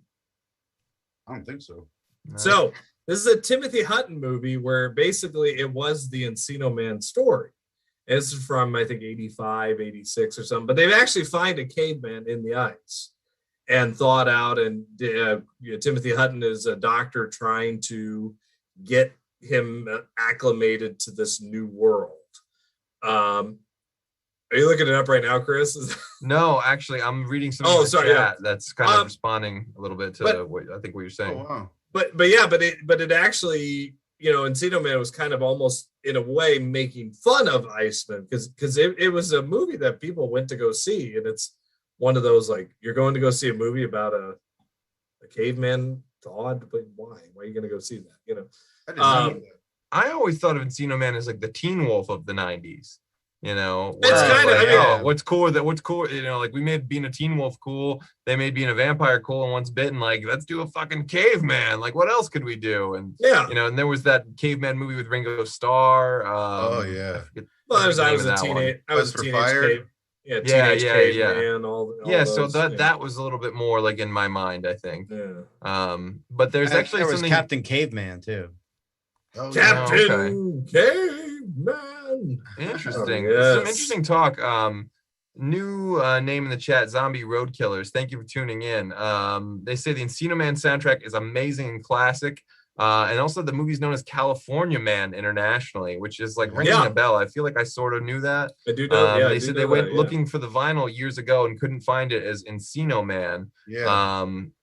Speaker 4: I don't think so.
Speaker 2: No. So, this is a Timothy Hutton movie where basically it was the Encino Man story. And this is from, I think, 85, 86 or something. But they've actually found a caveman in the ice and thawed out. And Timothy Hutton is a doctor trying to get him acclimated to this new world. Are you looking it up right now, Chris?
Speaker 1: No, actually, I'm reading some of the chat that's kind of responding a little bit to what you're saying.
Speaker 4: Oh, wow.
Speaker 2: But it actually, you know, Encino Man was kind of almost in a way making fun of Iceman because it was a movie that people went to go see, and it's one of those, like, you're going to go see a movie about a caveman thawed, but why are you going to go see that? You know,
Speaker 1: I always thought of Encino Man as like the Teen Wolf of the 90s. You know,
Speaker 2: it's kind of,
Speaker 1: like, what's cool, you know, like we made being a Teen Wolf cool, they made being a vampire cool, and once bitten, like, let's do a fucking caveman. Like, what else could we do? And you know, and there was that caveman movie with Ringo Starr.
Speaker 2: I was a teenage caveman.
Speaker 1: So that was a little bit more like in my mind, I think. But there's
Speaker 3: there
Speaker 1: actually
Speaker 3: was Captain Caveman too.
Speaker 2: Captain Caveman.
Speaker 1: Interesting. Some interesting talk. New name in the chat, Zombie Road Killers. Thank you for tuning in. They say the Encino Man soundtrack is amazing and classic. And also the movie's known as California Man internationally, which is like ringing a bell. I feel like I sort of knew that.
Speaker 2: I do know.
Speaker 1: They said they went looking for the vinyl years ago and couldn't find it as Encino Man.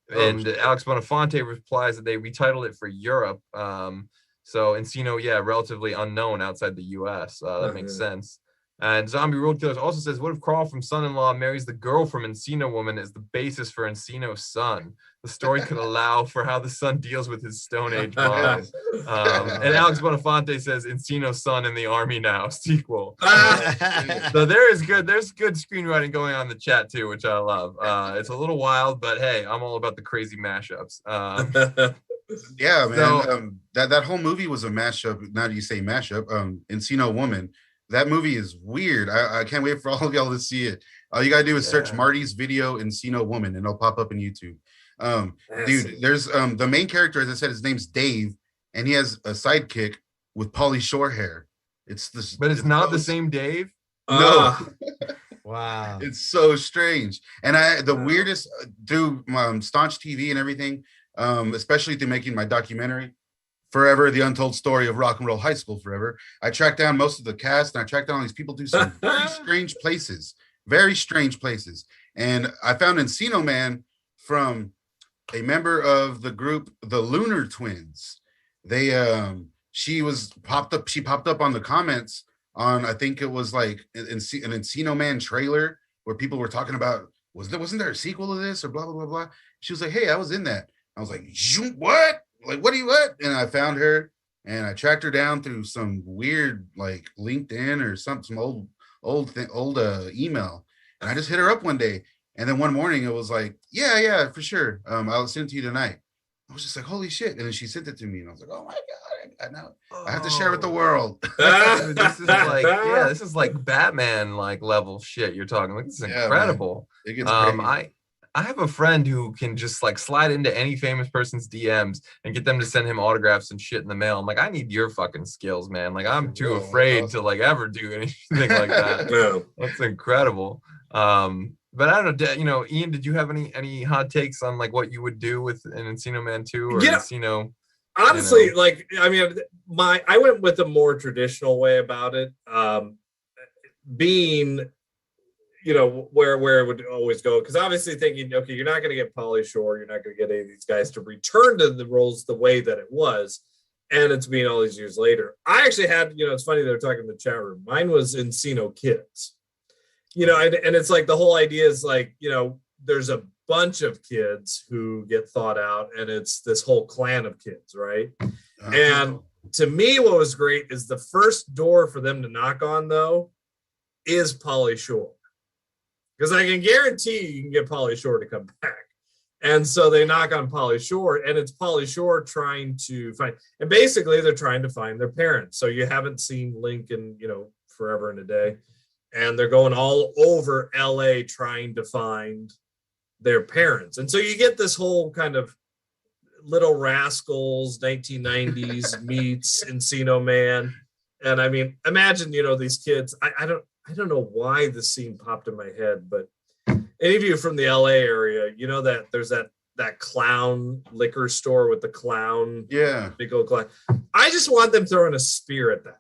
Speaker 1: And Alex Bonafonte replies that they retitled it for Europe. So Encino, yeah, relatively unknown outside the U.S. That makes sense. And Zombie Road Killers also says, what if Carl from Son-in-Law marries the girl from Encino Woman as the basis for Encino's son? The story could allow for how the son deals with his Stone Age mom. And Alex Bonafonte says, Encino's son in the army now, sequel. So there's good screenwriting going on in the chat too, which I love. It's a little wild, but hey, I'm all about the crazy mashups.
Speaker 4: Yeah, man. So, that whole movie was a mashup. Now that you say mashup, Encino Woman. That movie is weird. I can't wait for all of y'all to see it. All you gotta do is search Marty's video Encino Woman, and it'll pop up on YouTube. Dude, there's the main character, as I said, his name's Dave, and he has a sidekick with Pauly Shore hair. It's this,
Speaker 1: but it's not the same Dave.
Speaker 4: No.
Speaker 3: Wow.
Speaker 4: It's so strange. And the weirdest through Staunch TV and everything, especially through making my documentary, Forever, the Untold Story of Rock and Roll High School Forever. I tracked down most of the cast, and I tracked down all these people through some very strange places. And I found Encino Man from a member of the group, the Lunar Twins. They she popped up on the comments on, I think it was like an Encino Man trailer where people were talking about, wasn't there a sequel to this or blah blah blah blah. She was like, hey, I was in that. I was like, what? Like, what? And I found her and I tracked her down through some weird like LinkedIn or some old email. And I just hit her up one day. And then one morning it was like, yeah, for sure. I'll send it to you tonight. I was just like, holy shit. And then she sent it to me and I was like, oh my God, I have to share with the world.
Speaker 1: This is like Batman like level shit you're talking. Like, this is incredible.
Speaker 4: Man. It gets crazy.
Speaker 1: I have a friend who can just like slide into any famous person's DMs and get them to send him autographs and shit in the mail. I'm like, I need your fucking skills, man. Like, I'm too afraid to like ever do anything like that. That's incredible. But I don't know, Ian, did you have any hot takes on like what you would do with an Encino Man 2 or Encino?
Speaker 2: Honestly, like, I mean, I went with a more traditional way about it. Being, where it would always go, because obviously thinking, okay, you're not going to get Pauly Shore, you're not going to get any of these guys to return to the roles the way that it was, and it's been all these years later. I actually had, it's funny they're talking in the chat room. Mine was Encino Kids, and it's like the whole idea is like, there's a bunch of kids who get thought out, and it's this whole clan of kids, right? And to me, what was great is the first door for them to knock on, though, is Pauly Shore. Because I can guarantee you can get Pauly Shore to come back. And so they knock on Pauly Shore, and it's Pauly Shore trying to find, and basically they're trying to find their parents. So you haven't seen Link in, forever and a day. And they're going all over LA trying to find their parents. And so you get this whole kind of Little Rascals 1990s meets Encino Man. And I mean, imagine, these kids, I don't know why this scene popped in my head, but any of you from the LA area, that there's that clown liquor store with the clown, big old clown. I just want them throwing a spear at that.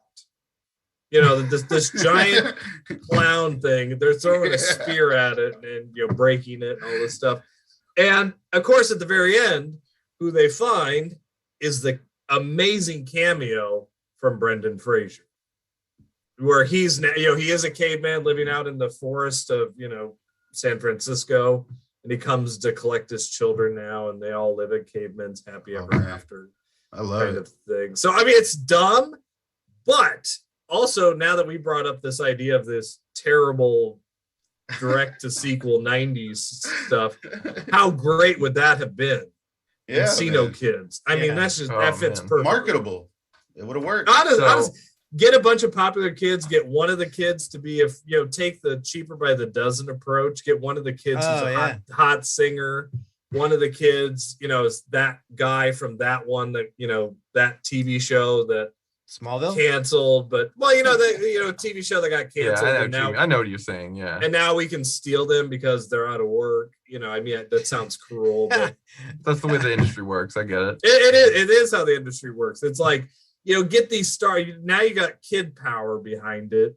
Speaker 2: This giant clown thing. They're throwing a spear at it and breaking it and all this stuff. And of course, at the very end, who they find is the amazing cameo from Brendan Fraser, where he's now, he is a caveman living out in the forest of, San Francisco, and he comes to collect his children now, and they all live in cavemen's happy ever after.
Speaker 4: I love
Speaker 2: kind
Speaker 4: it.
Speaker 2: of thing. So, I mean, it's dumb, but also now that we brought up this idea of this terrible direct to sequel 90s stuff, how great would that have been? Encino Kids. I mean, that's just, that fits perfectly.
Speaker 4: Marketable. It would have worked.
Speaker 2: Honest, get a bunch of popular kids, get one of the kids to be take the cheaper by the dozen approach, get one of the kids who's a hot singer, one of the kids, is that guy from that one that, that TV show that
Speaker 3: Smallville
Speaker 2: canceled, but TV show that got canceled.
Speaker 1: I know what you're saying. Yeah.
Speaker 2: And now we can steal them because they're out of work. I mean, that sounds cruel, but
Speaker 1: that's the way the industry works. I get it.
Speaker 2: It is how the industry works. It's like, get these stars. Now you got kid power behind it.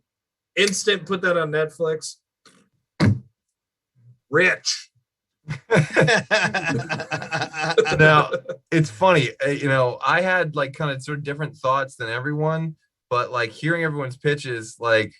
Speaker 2: Instant, put that on Netflix. Rich.
Speaker 1: Now, it's funny, I had like kind of sort of different thoughts than everyone, but like hearing everyone's pitches, like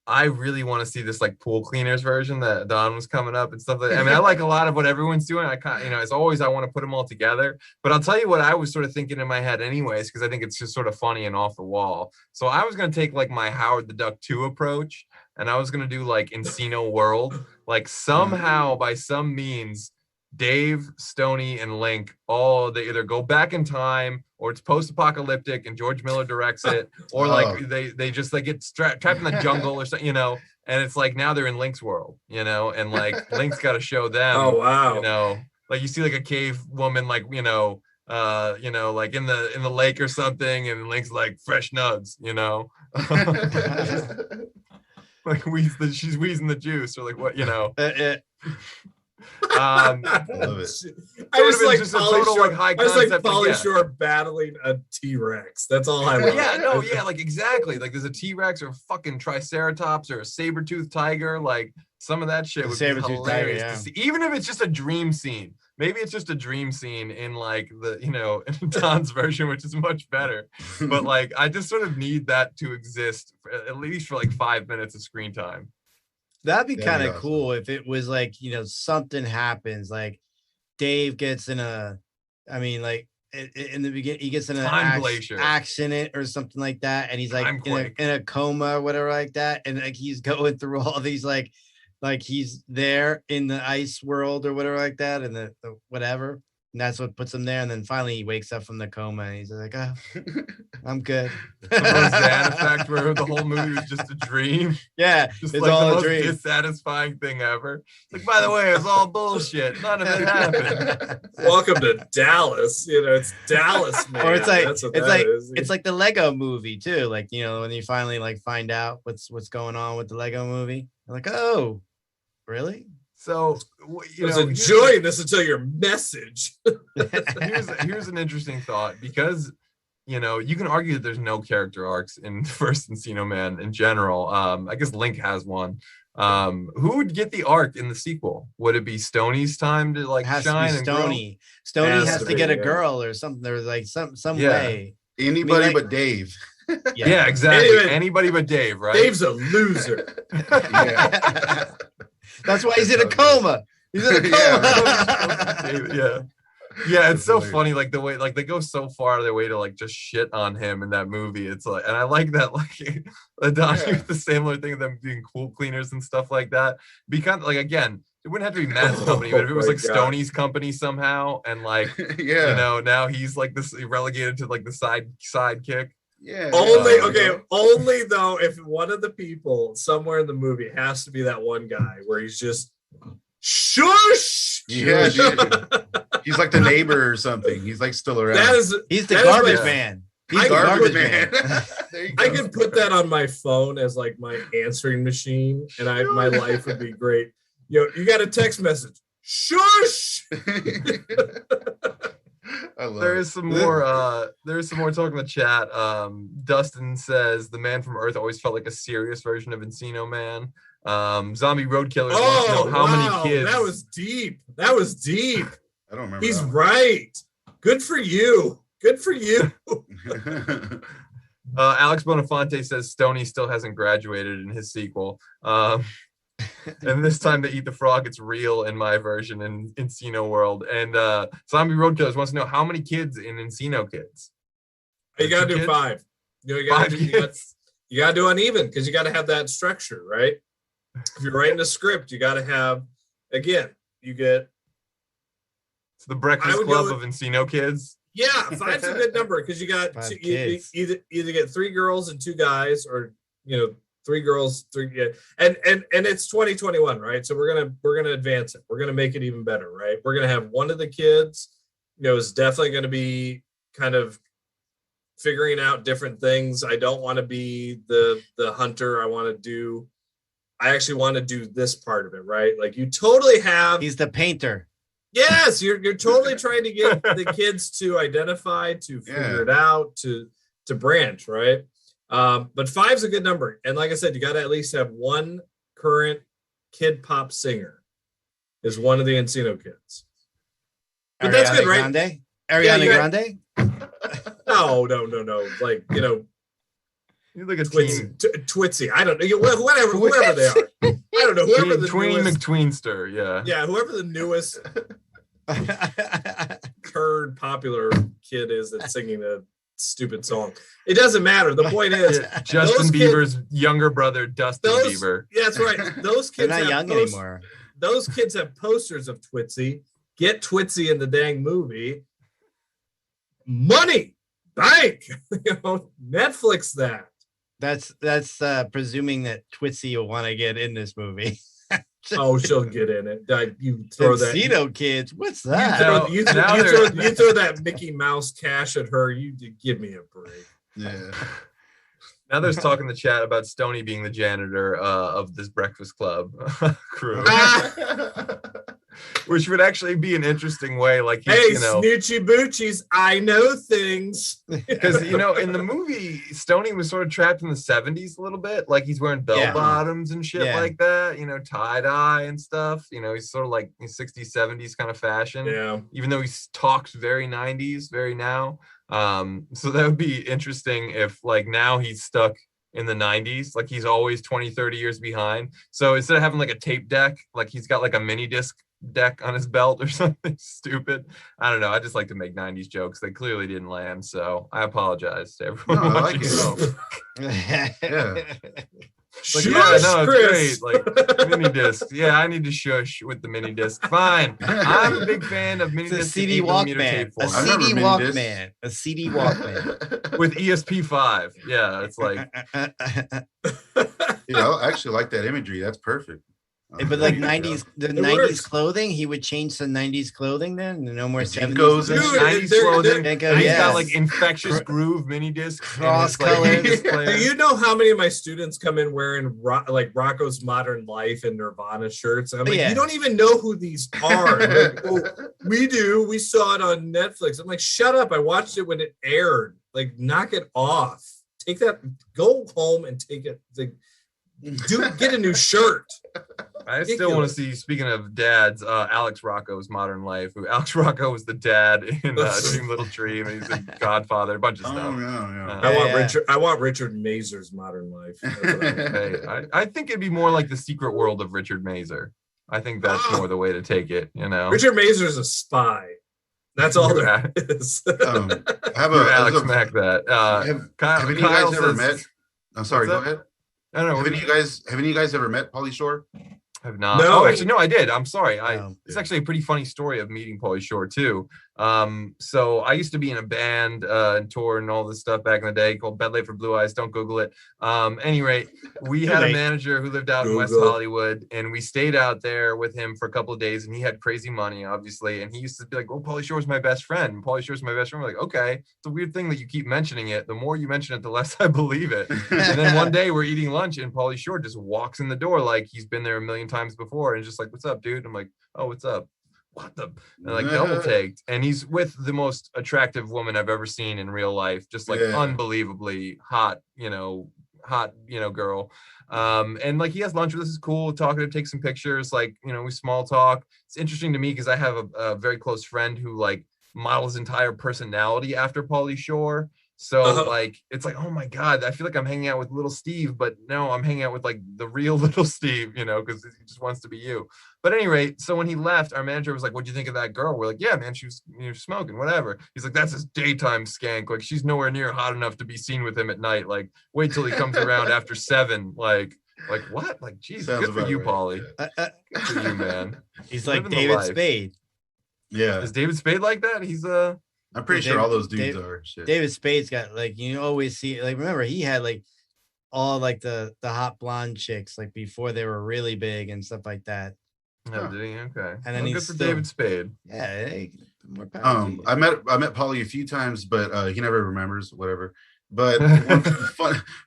Speaker 1: I really want to see this like pool cleaners version that Don was coming up and stuff like that. I mean, I like a lot of what everyone's doing. I kind of, as always, I want to put them all together. But I'll tell you what I was sort of thinking in my head anyways, because I think it's just sort of funny and off the wall. So I was going to take like my Howard the Duck 2 approach, and I was going to do like Encino World. Like somehow, by some means, Dave, Stoney, and Link they either go back in time, or it's post-apocalyptic and George Miller directs it, or like they just like get trapped in the jungle or something, and it's like now they're in Link's world, and like Link's got to show them.
Speaker 2: Oh wow!
Speaker 1: Like you see like a cave woman, like like in the lake or something, and Link's like fresh nugs, like she's wheezing the juice, or like what,
Speaker 4: I love it.
Speaker 2: I just like Pauly Shore battling a T-Rex. That's all I love.
Speaker 1: Yeah, like exactly. Like there's a T-Rex or a fucking Triceratops or a saber-toothed tiger. Like some of that shit would be hilarious to see. Even if it's just a dream scene. Maybe it's just a dream scene in like the, in Don's version, which is much better. But like I just sort of need that to exist at least for like 5 minutes of screen time.
Speaker 3: That'd be kind of cool if it was like, something happens, like Dave gets in in the beginning, he gets in an accident or something like that. And he's like in a coma or whatever like that. And like, he's going through all these, like he's there in the ice world or whatever like that. And the whatever. And that's what puts him there. And then finally he wakes up from the coma and he's like, oh, I'm good.
Speaker 1: The Roseanne effect where the whole movie was just a dream.
Speaker 3: Yeah,
Speaker 1: just it's like all the most dissatisfying thing ever. Like, by the way, it was all bullshit. None of it happened.
Speaker 2: Welcome to Dallas. It's Dallas, man.
Speaker 3: Or it's like it's like the Lego movie too. Like, when you finally like find out what's going on with the Lego movie. You're like, oh, really?
Speaker 1: So,
Speaker 2: I was enjoying this until your message.
Speaker 1: here's an interesting thought, because you can argue that there's no character arcs in the first Encino Man in general. I guess Link has one. Who would get the arc in the sequel? Would it be Stoney's time to like shine?
Speaker 3: Stoney has to get a girl or something. There's like some way.
Speaker 4: Anybody but Dave.
Speaker 1: Yeah, exactly. Anybody but Dave, right?
Speaker 2: Dave's a loser.
Speaker 3: That's why he's in a coma. He's in a
Speaker 1: coma. Yeah, it's so funny, like the way, like they go so far their way to like just shit on him in that movie. It's like, and I like that, like the similar thing of them being pool cleaners and stuff like that. Because like, again, it wouldn't have to be Matt's company, but if it was like Stoney's company somehow, and like now he's like this relegated to like the sidekick.
Speaker 4: Yeah.
Speaker 2: Only though if one of the people somewhere in the movie has to be that one guy where he's just shush.
Speaker 4: Yeah, dude. He's like the neighbor or something. He's like still around.
Speaker 3: He's the garbage man. He's the garbage man.
Speaker 2: I could put that on my phone as like my answering machine, and my life would be great. You got a text message. Shush.
Speaker 1: There is some more talk in the chat. Dustin says the Man from Earth always felt like a serious version of Encino Man. Zombie Roadkiller wants to know how many kids.
Speaker 2: That was deep.
Speaker 4: I don't remember.
Speaker 2: He's right. Good for you.
Speaker 1: Alex Bonafonte says Stoney still hasn't graduated in his sequel. And this time they eat the frog, it's real in my version in Encino World. And Zombie Roadkillers wants to know how many kids in Encino Kids.
Speaker 2: You gotta do 5. You gotta do uneven, because you gotta have that structure, right? If you're writing a script, you gotta have, again, you get.
Speaker 1: It's the Breakfast Club of Encino Kids.
Speaker 2: Yeah, 5's a good number, because you got you either get 3 girls and 2 guys, or 3 girls, 3, yeah, and it's 2021, right? So we're gonna advance it. We're gonna make it even better, right? We're gonna have one of the kids, is definitely gonna be kind of figuring out different things. I don't want to be the hunter. I actually want to do this part of it, right? Like you totally have.
Speaker 3: He's the painter.
Speaker 2: Yes, you're totally trying to get the kids to identify, to figure it out, to branch, right? But 5's a good number. And like I said, you got to at least have one current kid pop singer. is one of the Encino kids. But
Speaker 3: Ariana
Speaker 2: that's good, right?
Speaker 3: Grande? Ariana Grande?
Speaker 2: No. Like,
Speaker 1: You're like a
Speaker 2: Twitsy. I don't know. Whoever they are. I don't know. Whoever the
Speaker 1: Tween
Speaker 2: newest
Speaker 1: McTweenster, yeah.
Speaker 2: Yeah, whoever the newest turd popular kid is that's singing a stupid song. It doesn't matter. The point is
Speaker 1: Justin Bieber's younger brother, Dustin Bieber.
Speaker 2: Yeah, that's right. Those kids
Speaker 3: are not young anymore.
Speaker 2: Those kids have posters of Twitsy. Get Twitsy in the dang movie. Money, bank, Netflix that.
Speaker 3: That's presuming that Twitsy will want to get in this movie.
Speaker 2: Oh, she'll get in it. You throw that
Speaker 3: Encino kids. What's that?
Speaker 2: You throw that Mickey Mouse cash at her. You give me a break.
Speaker 4: Yeah.
Speaker 1: Now there's talk in the chat about Stoney being the janitor of this Breakfast Club crew. Which would actually be an interesting way. Like,
Speaker 2: hey, Snoochie Boochies, I know things.
Speaker 1: Because, in the movie, Stoney was sort of trapped in the 70s a little bit. Like, he's wearing bell bottoms and shit like that, tie-dye and stuff. He's sort of like 60s, 70s kind of fashion.
Speaker 2: Yeah.
Speaker 1: Even though he talks very 90s, very now. So that would be interesting if, like, now he's stuck in the 90s, like he's always 20, 30 years behind. So instead of having like a tape deck, like he's got like a mini disc deck on his belt or something stupid. I don't know. I just like to make 90s jokes. They clearly didn't land, so I apologize to everyone.
Speaker 4: No, I like it. Yeah.
Speaker 1: Like, yeah, no, it's great. Like mini discs. Yeah, I need to shush with the mini disc. Fine. I'm a big fan of mini discs.
Speaker 3: CD Walkman. A CD Walkman. A CD Walkman.
Speaker 1: With ESP5. Yeah, it's like.
Speaker 4: Yeah, I actually like that imagery. That's perfect.
Speaker 3: But like 90s, the 90s clothing, he would change to 90s clothing then? No more 70s.
Speaker 1: 90s clothing. He's got like infectious groove mini disc.
Speaker 3: Cross colors.
Speaker 2: Do you know how many of my students come in wearing like Rocco's Modern Life and Nirvana shirts? I'm like, you don't even know who these are. Like, oh, we do. We saw it on Netflix. I'm like, shut up. I watched it when it aired. Like, knock it off. Take that. Go home and take it. Get a new shirt.
Speaker 1: I still want to see, speaking of dads, Alex Rocco's Modern Life. Alex Rocco was the dad in Dream Little Dream, and he's the Godfather, a bunch of stuff.
Speaker 2: I want Richard Mazur's Modern Life.
Speaker 1: I think it'd be more like The Secret World of Richard Mazer. I think that's more the way to take it.
Speaker 2: Richard Mazur's a spy. That's all there is.
Speaker 1: Alex Mack that.
Speaker 4: Have you guys ever met? I'm sorry. Go ahead.
Speaker 1: I don't know.
Speaker 4: Have any of you guys ever met Pauly Shore?
Speaker 1: Have not. No. Oh, actually, no, I did. I'm sorry. It's actually a pretty funny story of meeting Pauly Shore too. So I used to be in a band and tour and all this stuff back in the day called Bed Late for Blue Eyes. Don't Google it. Anyway, we had a manager who lived out in West Hollywood, and we stayed out there with him for a couple of days, and he had crazy money, obviously. And he used to be like, "Oh, Pauly Shore's my best friend. Pauly Shore's my best friend." We're like, okay, it's a weird thing that you keep mentioning it. The more you mention it, the less I believe it. And then one day we're eating lunch, and Pauly Shore just walks in the door like he's been there a million times before, and just like, "What's up, dude?" I'm like, "Oh, what's up?" What the, and like double taked, and he's with the most attractive woman I've ever seen in real life, just like unbelievably hot, girl. And like he has lunch with us, is cool, talking to take some pictures, like, we small talk. It's interesting to me because I have a very close friend who like models his entire personality after Pauly Shore. So like, it's like, oh my God, I feel like I'm hanging out with little Steve, but no, I'm hanging out with like the real little Steve, because he just wants to be you. But at any rate, so when he left, our manager was like, "What'd you think of that girl?" We're like, "Yeah, man, she was smoking, whatever." He's like, "That's his daytime skank. Like, she's nowhere near hot enough to be seen with him at night. Like, wait till he comes around after 7. Like what? Like, geez, good for you, Pauly. Good for you, man."
Speaker 3: He's like David Spade.
Speaker 4: Yeah.
Speaker 1: Is David Spade like that? He's
Speaker 4: I'm pretty sure all those dudes are. Shit.
Speaker 3: David Spade's got like, you always see, like, remember he had like all like the hot blonde chicks like before they were really big and stuff like that.
Speaker 1: Oh, did he? Okay.
Speaker 3: And then
Speaker 1: he's good for David Spade.
Speaker 3: Yeah. More power
Speaker 4: I met Pauly a few times, but he never remembers, whatever. But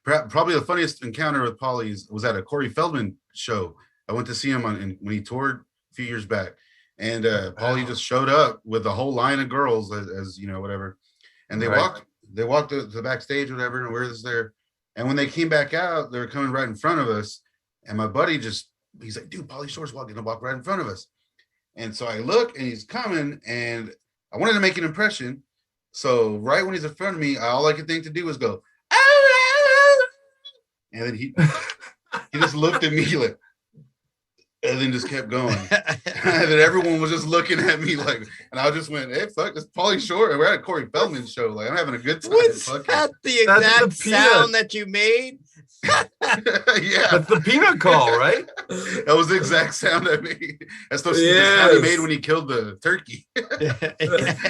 Speaker 4: probably the funniest encounter with Pauly was at a Corey Feldman show. I went to see him when he toured a few years back. And Pauly just showed up with a whole line of girls, as whatever. And they walked to the backstage, whatever, and we're just there. And when they came back out, they were coming right in front of us. And my buddy he's like, "Dude, Pauly Shore's walking to walk right in front of us." And so I look and he's coming, and I wanted to make an impression. So right when he's in front of me, all I could think to do was go, and then he just looked at me like, and then just kept going. And then everyone was just looking at me like, and I just went, hey, fuck, it's Pauly Shore. We're at a Corey Feldman show. Like, I'm having a good time.
Speaker 3: Was that the exact sound that you made?
Speaker 4: Yeah.
Speaker 1: That's the peanut call, right?
Speaker 4: That was the exact sound I made. That's the sound he made when he killed the turkey.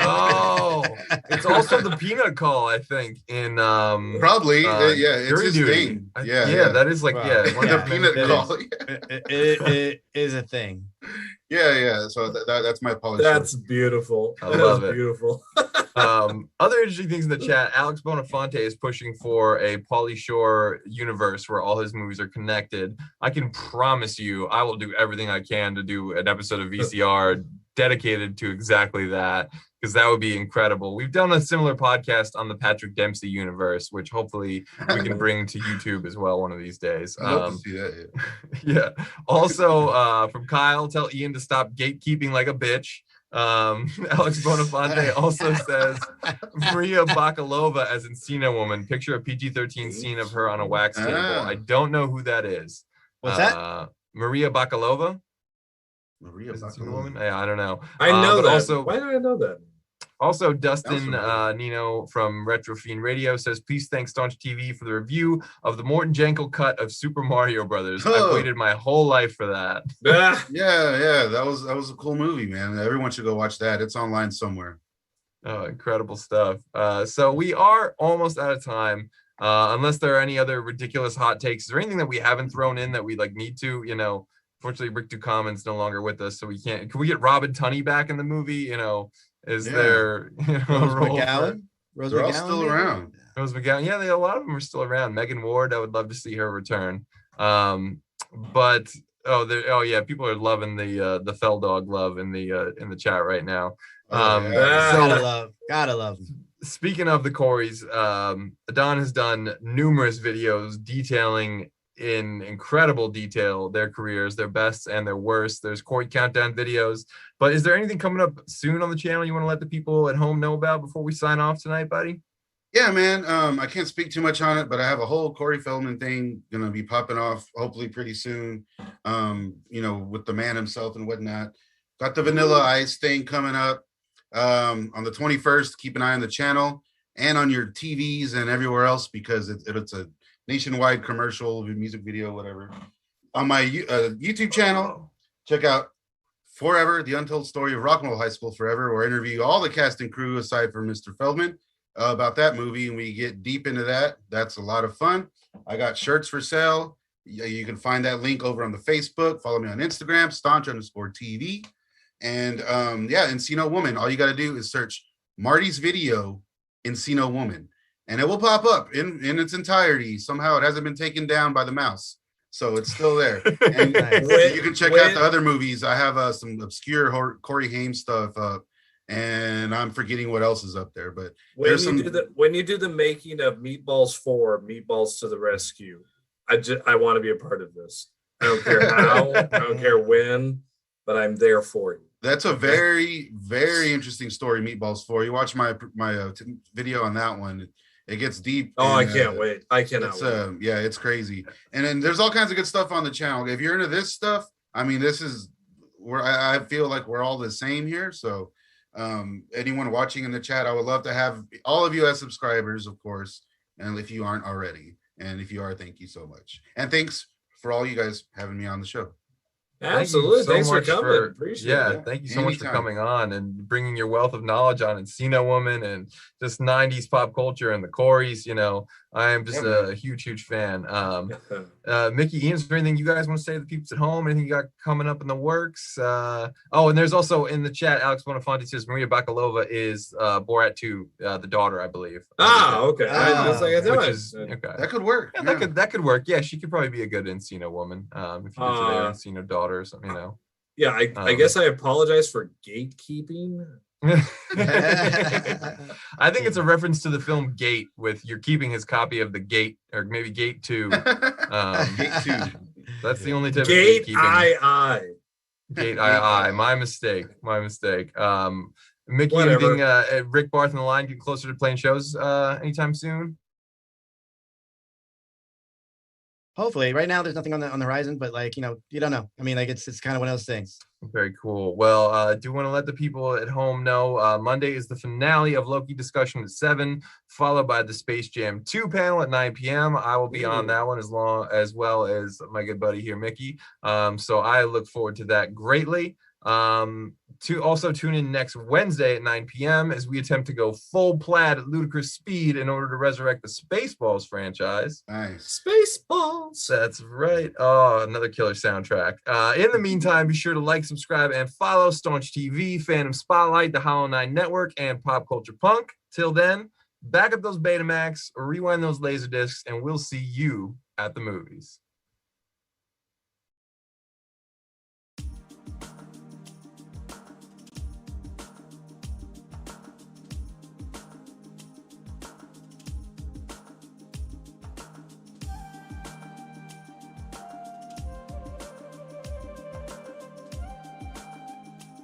Speaker 1: Oh, it's also the peanut call, I think, in
Speaker 4: probably it's his thing.
Speaker 1: Yeah, that is like
Speaker 4: the peanut call.
Speaker 3: It is a thing.
Speaker 4: Yeah. So that's my Pauly.
Speaker 2: That's beautiful.
Speaker 1: I love it.
Speaker 2: Beautiful.
Speaker 1: Other interesting things in the chat. Alex Bonafonte is pushing for a Pauly Shore universe where all his movies are connected. I can promise you, I will do everything I can to do an episode of VCR dedicated to exactly that, because that would be incredible. We've done a similar podcast on the Patrick Dempsey universe, which hopefully we can bring to YouTube as well one of these days.
Speaker 4: I'd love to see that.
Speaker 1: Yeah. Also, from Kyle, tell Ian to stop gatekeeping like a bitch. Alex Bonafonte also says Maria Bakalova as Encino Woman. Picture a PG-13 scene of her on a wax table. I don't know who that is.
Speaker 3: What's that?
Speaker 1: Maria Bakalova.
Speaker 4: Maria
Speaker 1: Bakalova Woman. Yeah, I don't know.
Speaker 2: I know that.
Speaker 1: Also,
Speaker 2: why did I know that?
Speaker 1: Also, Dustin Nino from Retro Fiend Radio says, please thank Staunch TV for the review of the Morton Jankel cut of Super Mario Brothers. I've waited my whole life for that.
Speaker 4: Yeah, that was a cool movie, man. Everyone should go watch that. It's online somewhere.
Speaker 1: Oh, incredible stuff. So we are almost out of time. Unless there are any other ridiculous hot takes. Is there anything that we haven't thrown in that we need to, Fortunately, Rick Ducommon's no longer with us, so we can't. Can we get Robin Tunney back in the movie? Is there
Speaker 3: Rose McGowan?
Speaker 4: They're all still around.
Speaker 1: Rose McGowan, yeah, a lot of them are still around. Megan Ward, I would love to see her return. But people are loving the Fell Dog love in the chat right now.
Speaker 3: Gotta love them.
Speaker 1: Speaking of the Coreys, Adon has done numerous videos detailing in incredible detail their careers, their bests and their worst. There's Corey countdown videos, but is there anything coming up soon on the channel you want to let the people at home know about before we sign off tonight, buddy?
Speaker 4: Yeah, man. I can't speak too much on it, but I have a whole Corey Feldman thing gonna be popping off hopefully pretty soon. With the man himself and whatnot. Got the Vanilla Ice thing coming up on the 21st. Keep an eye on the channel and on your TVs and everywhere else, because it's a nationwide commercial, music video, whatever. On my YouTube channel, check out Forever, The Untold Story of Rock and Roll High School Forever, where I interview all the cast and crew aside from Mr. Feldman about that movie, and we get deep into that. That's a lot of fun. I got shirts for sale. You can find that link over on the Facebook. Follow me on Instagram, staunch_TV. And Encino Woman. All you got to do is search Marty's video, Encino Woman, and it will pop up in its entirety. Somehow it hasn't been taken down by the mouse, so it's still there. And you can check out the other movies. I have some obscure Corey Haim stuff up, and I'm forgetting what else is up there. But
Speaker 2: when you do the making of Meatballs 4, Meatballs to the Rescue, I want to be a part of this. I don't care how, I don't care when, but I'm there for you.
Speaker 4: That's a very, very interesting story, Meatballs 4. You watch my video on that one. It gets deep.
Speaker 2: Oh, I can't wait. I cannot wait.
Speaker 4: It's crazy. And then there's all kinds of good stuff on the channel. If you're into this stuff, this is where I feel like we're all the same here. So anyone watching in the chat, I would love to have all of you as subscribers, of course. And if you aren't already, and if you are, thank you so much. And thanks for all you guys having me on the show.
Speaker 2: Absolutely. Thanks for coming. Appreciate it.
Speaker 1: Thank you so much for coming on and bringing your wealth of knowledge on Encino Woman and just 90s pop culture and the Coreys. I am just a huge fan. Mickey, Ian, is there anything you guys want to say to the people at home? Anything you got coming up in the works? And there's also in the chat, Alex Bonafonte says Maria Bakalova is Borat 2, the daughter, I believe.
Speaker 2: Okay.
Speaker 4: That could work.
Speaker 1: Yeah, that could work. Yeah, she could probably be a good Encino Woman if you consider her Encino daughter or something,
Speaker 2: Yeah, I guess I apologize for gatekeeping.
Speaker 1: I think it's a reference to the film Gate, with you're keeping his copy of the Gate, or maybe Gate 2.
Speaker 4: Gate 2.
Speaker 1: That's the only type
Speaker 2: Gate
Speaker 1: of gatekeeping. Gate II. My mistake. Mickey,
Speaker 2: Whatever.
Speaker 1: anything? Rick Barth and the Line getting closer to playing shows anytime soon?
Speaker 3: Hopefully, right now there's nothing on the horizon, but like, you don't know. I mean, like it's kind of one of those things.
Speaker 1: Very cool. Well, I do want to let the people at home know Monday is the finale of Loki discussion at 7, followed by the Space Jam 2 panel at 9 p.m. I will be on that one as well as my good buddy here, Mickey. So I look forward to that greatly. To also tune in next Wednesday at 9 p.m. as we attempt to go full plaid at ludicrous speed in order to resurrect the Spaceballs franchise.
Speaker 4: Nice.
Speaker 2: Spaceballs.
Speaker 1: That's right. Oh, another killer soundtrack. In the meantime, be sure to like, subscribe, and follow Staunch TV, Fandom Spotlight, the Hollow 9 Network, and Pop Culture Punk. Till then, back up those Betamax, rewind those Laserdiscs, and we'll see you at the movies.